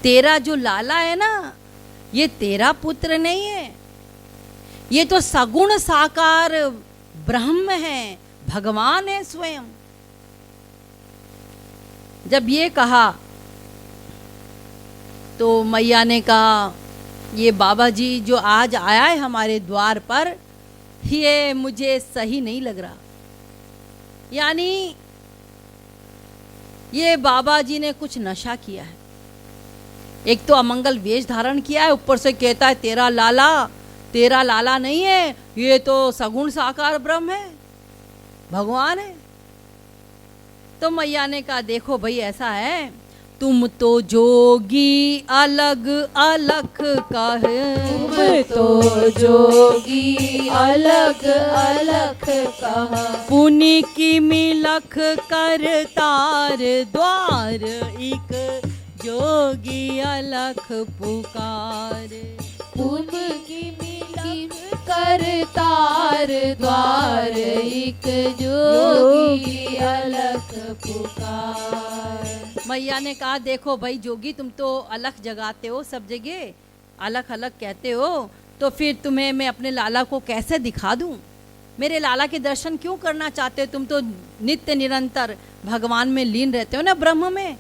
तेरा जो लाला है ना, ये तेरा पुत्र नहीं है, ये तो सगुण साकार ब्रह्म है, भगवान है स्वयं। जब ये कहा तो मैया ने कहा, ये बाबा जी जो आज आया है हमारे द्वार पर, ये मुझे सही नहीं लग रहा। यानी ये बाबा जी ने कुछ नशा किया है। एक तो अमंगल वेश धारण किया है, ऊपर से कहता है तेरा लाला तेरा लाला नहीं है, ये तो सगुण साकार ब्रह्म है, भगवान है। तो मैया ने कहा देखो भाई ऐसा है, तुम तो जोगी अलग अलग कहे, तुम तो जोगी अलग अलग कहा, पुनि की मिलख कर तार द्वार, एक जोगी अलख पुकार। पुन की मिलक कर तार द्वार, एक जोगी अलग पुकार। मैया ने कहा देखो भाई जोगी, तुम तो अलख जगाते हो, सब जगह अलग अलग कहते हो, तो फिर तुम्हें मैं अपने लाला को कैसे दिखा दूं? मेरे लाला के दर्शन क्यों करना चाहते हो? तुम तो नित्य निरंतर भगवान में लीन रहते हो ना, ब्रह्म में,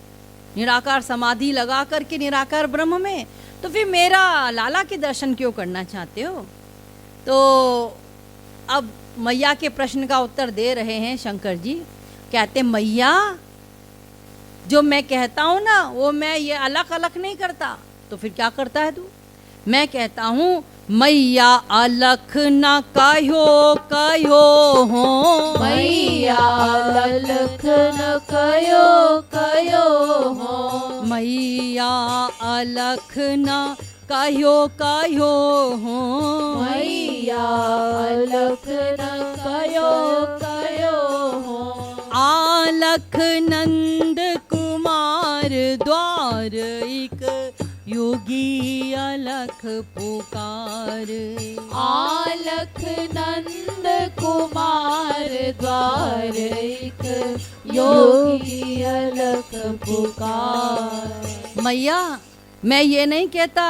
निराकार समाधि लगा करके निराकार ब्रह्म में, तो फिर मेरा लाला के दर्शन क्यों करना चाहते हो? तो अब मैया के प्रश्न का उत्तर दे रहे हैं शंकर जी। कहते मैया जो मैं कहता हूँ ना, वो मैं ये अलग अलग नहीं करता, तो फिर क्या करता है तू? मैं कहता हूँ मैया अलख न कहो कहो हो, मैया अलख न कयो कयो हो, मैया अलख न कहो कहो हो, मैया अलख न कयो कयो हो। आलख नंद कुमार द्वार, एक योगी अलख पुकार। आलख नंद कुमार द्वार, एक योगी अलख पुकार। मैया मैं ये नहीं कहता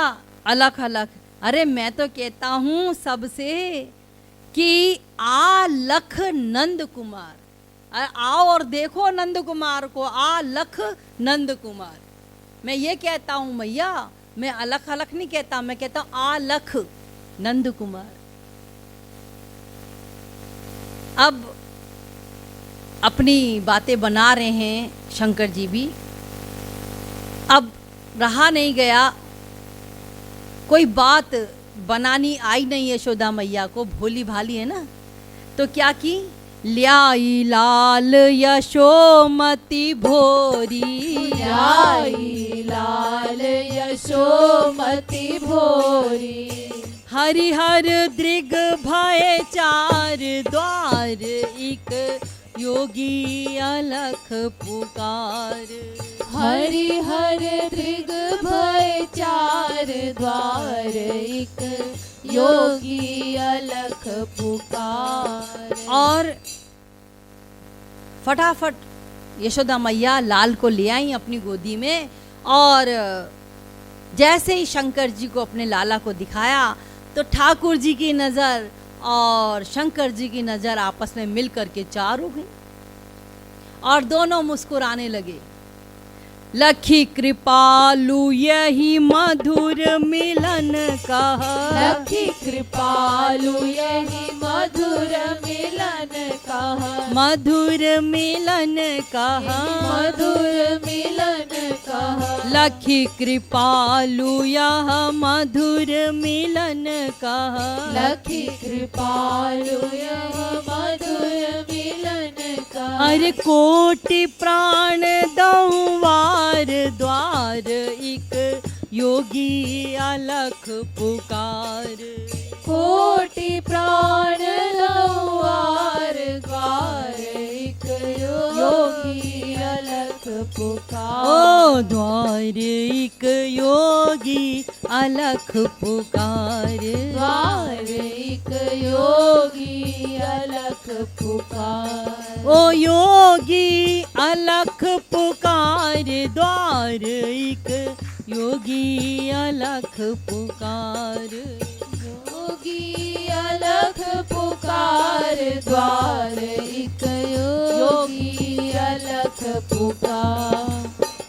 अलग अलग, अरे मैं तो कहता हूँ सबसे कि आ लख नंद कुमार, आओ और देखो नंद कुमार को, आ लख नंद कुमार। मैं ये कहता हूँ मैया, मैं अलग अलग नहीं कहता, मैं कहता हूँ आ लख नंद कुमार। अब अपनी बातें बना रहे हैं शंकर जी भी। अब रहा नहीं गया, कोई बात बनानी आई नहीं यशोदा मैया को, भोली भाली है ना, तो क्या की, ल्याई लाल यशोमती भोरी, ल्याई लाल यशोमती भोरी, हरिहर दृग भय चार द्वार, एक योगी अलख पुकार। हरि हर दृग भय चार द्वार, एक योगी अलख पुकार। और फटाफट यशोदा मैया लाल को ले आई अपनी गोदी में, और जैसे ही शंकर जी को अपने लाला को दिखाया तो ठाकुर जी की नज़र और शंकर जी की नज़र आपस में मिल करके चार हो गई और दोनों मुस्कुराने लगे। लखी कृपालु यही मधुर मिलन कहा, लखी कृपालु यही मधुर मिलन कहा, मधुर मिलन कहा, मधुर मिलन कहा। लखी कृपालु यह मधुर मिलन कहा, लखी कृपालु यह मधुर मिलन कहा। अरे कोटि प्राण दहुवार द्वार, एक योगी अलख पुकार। कोटि प्राण दहुवार द्वार, एक योगी अलख पुकार। ओ द्वार एक योगी अलख पुकार, द्वार एक योगी अलख पुकार। ओ योगी अलख पुकार, द्वार एक योगी अलख पुकार। योगी अलख पुकार, द्वार एक योगी अलख पुकार।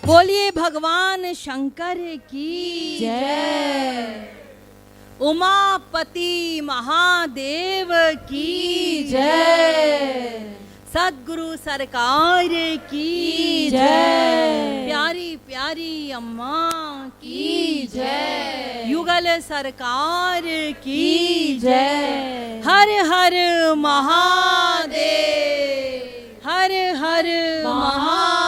बोलिए भगवान शंकर की जय। उमापति महादेव की जय। सद्गुरु सरकार की जय। प्यारी प्यारी अम्मा की जय। युगल सरकार की जय। हर हर महादेव, हर हर महादेव।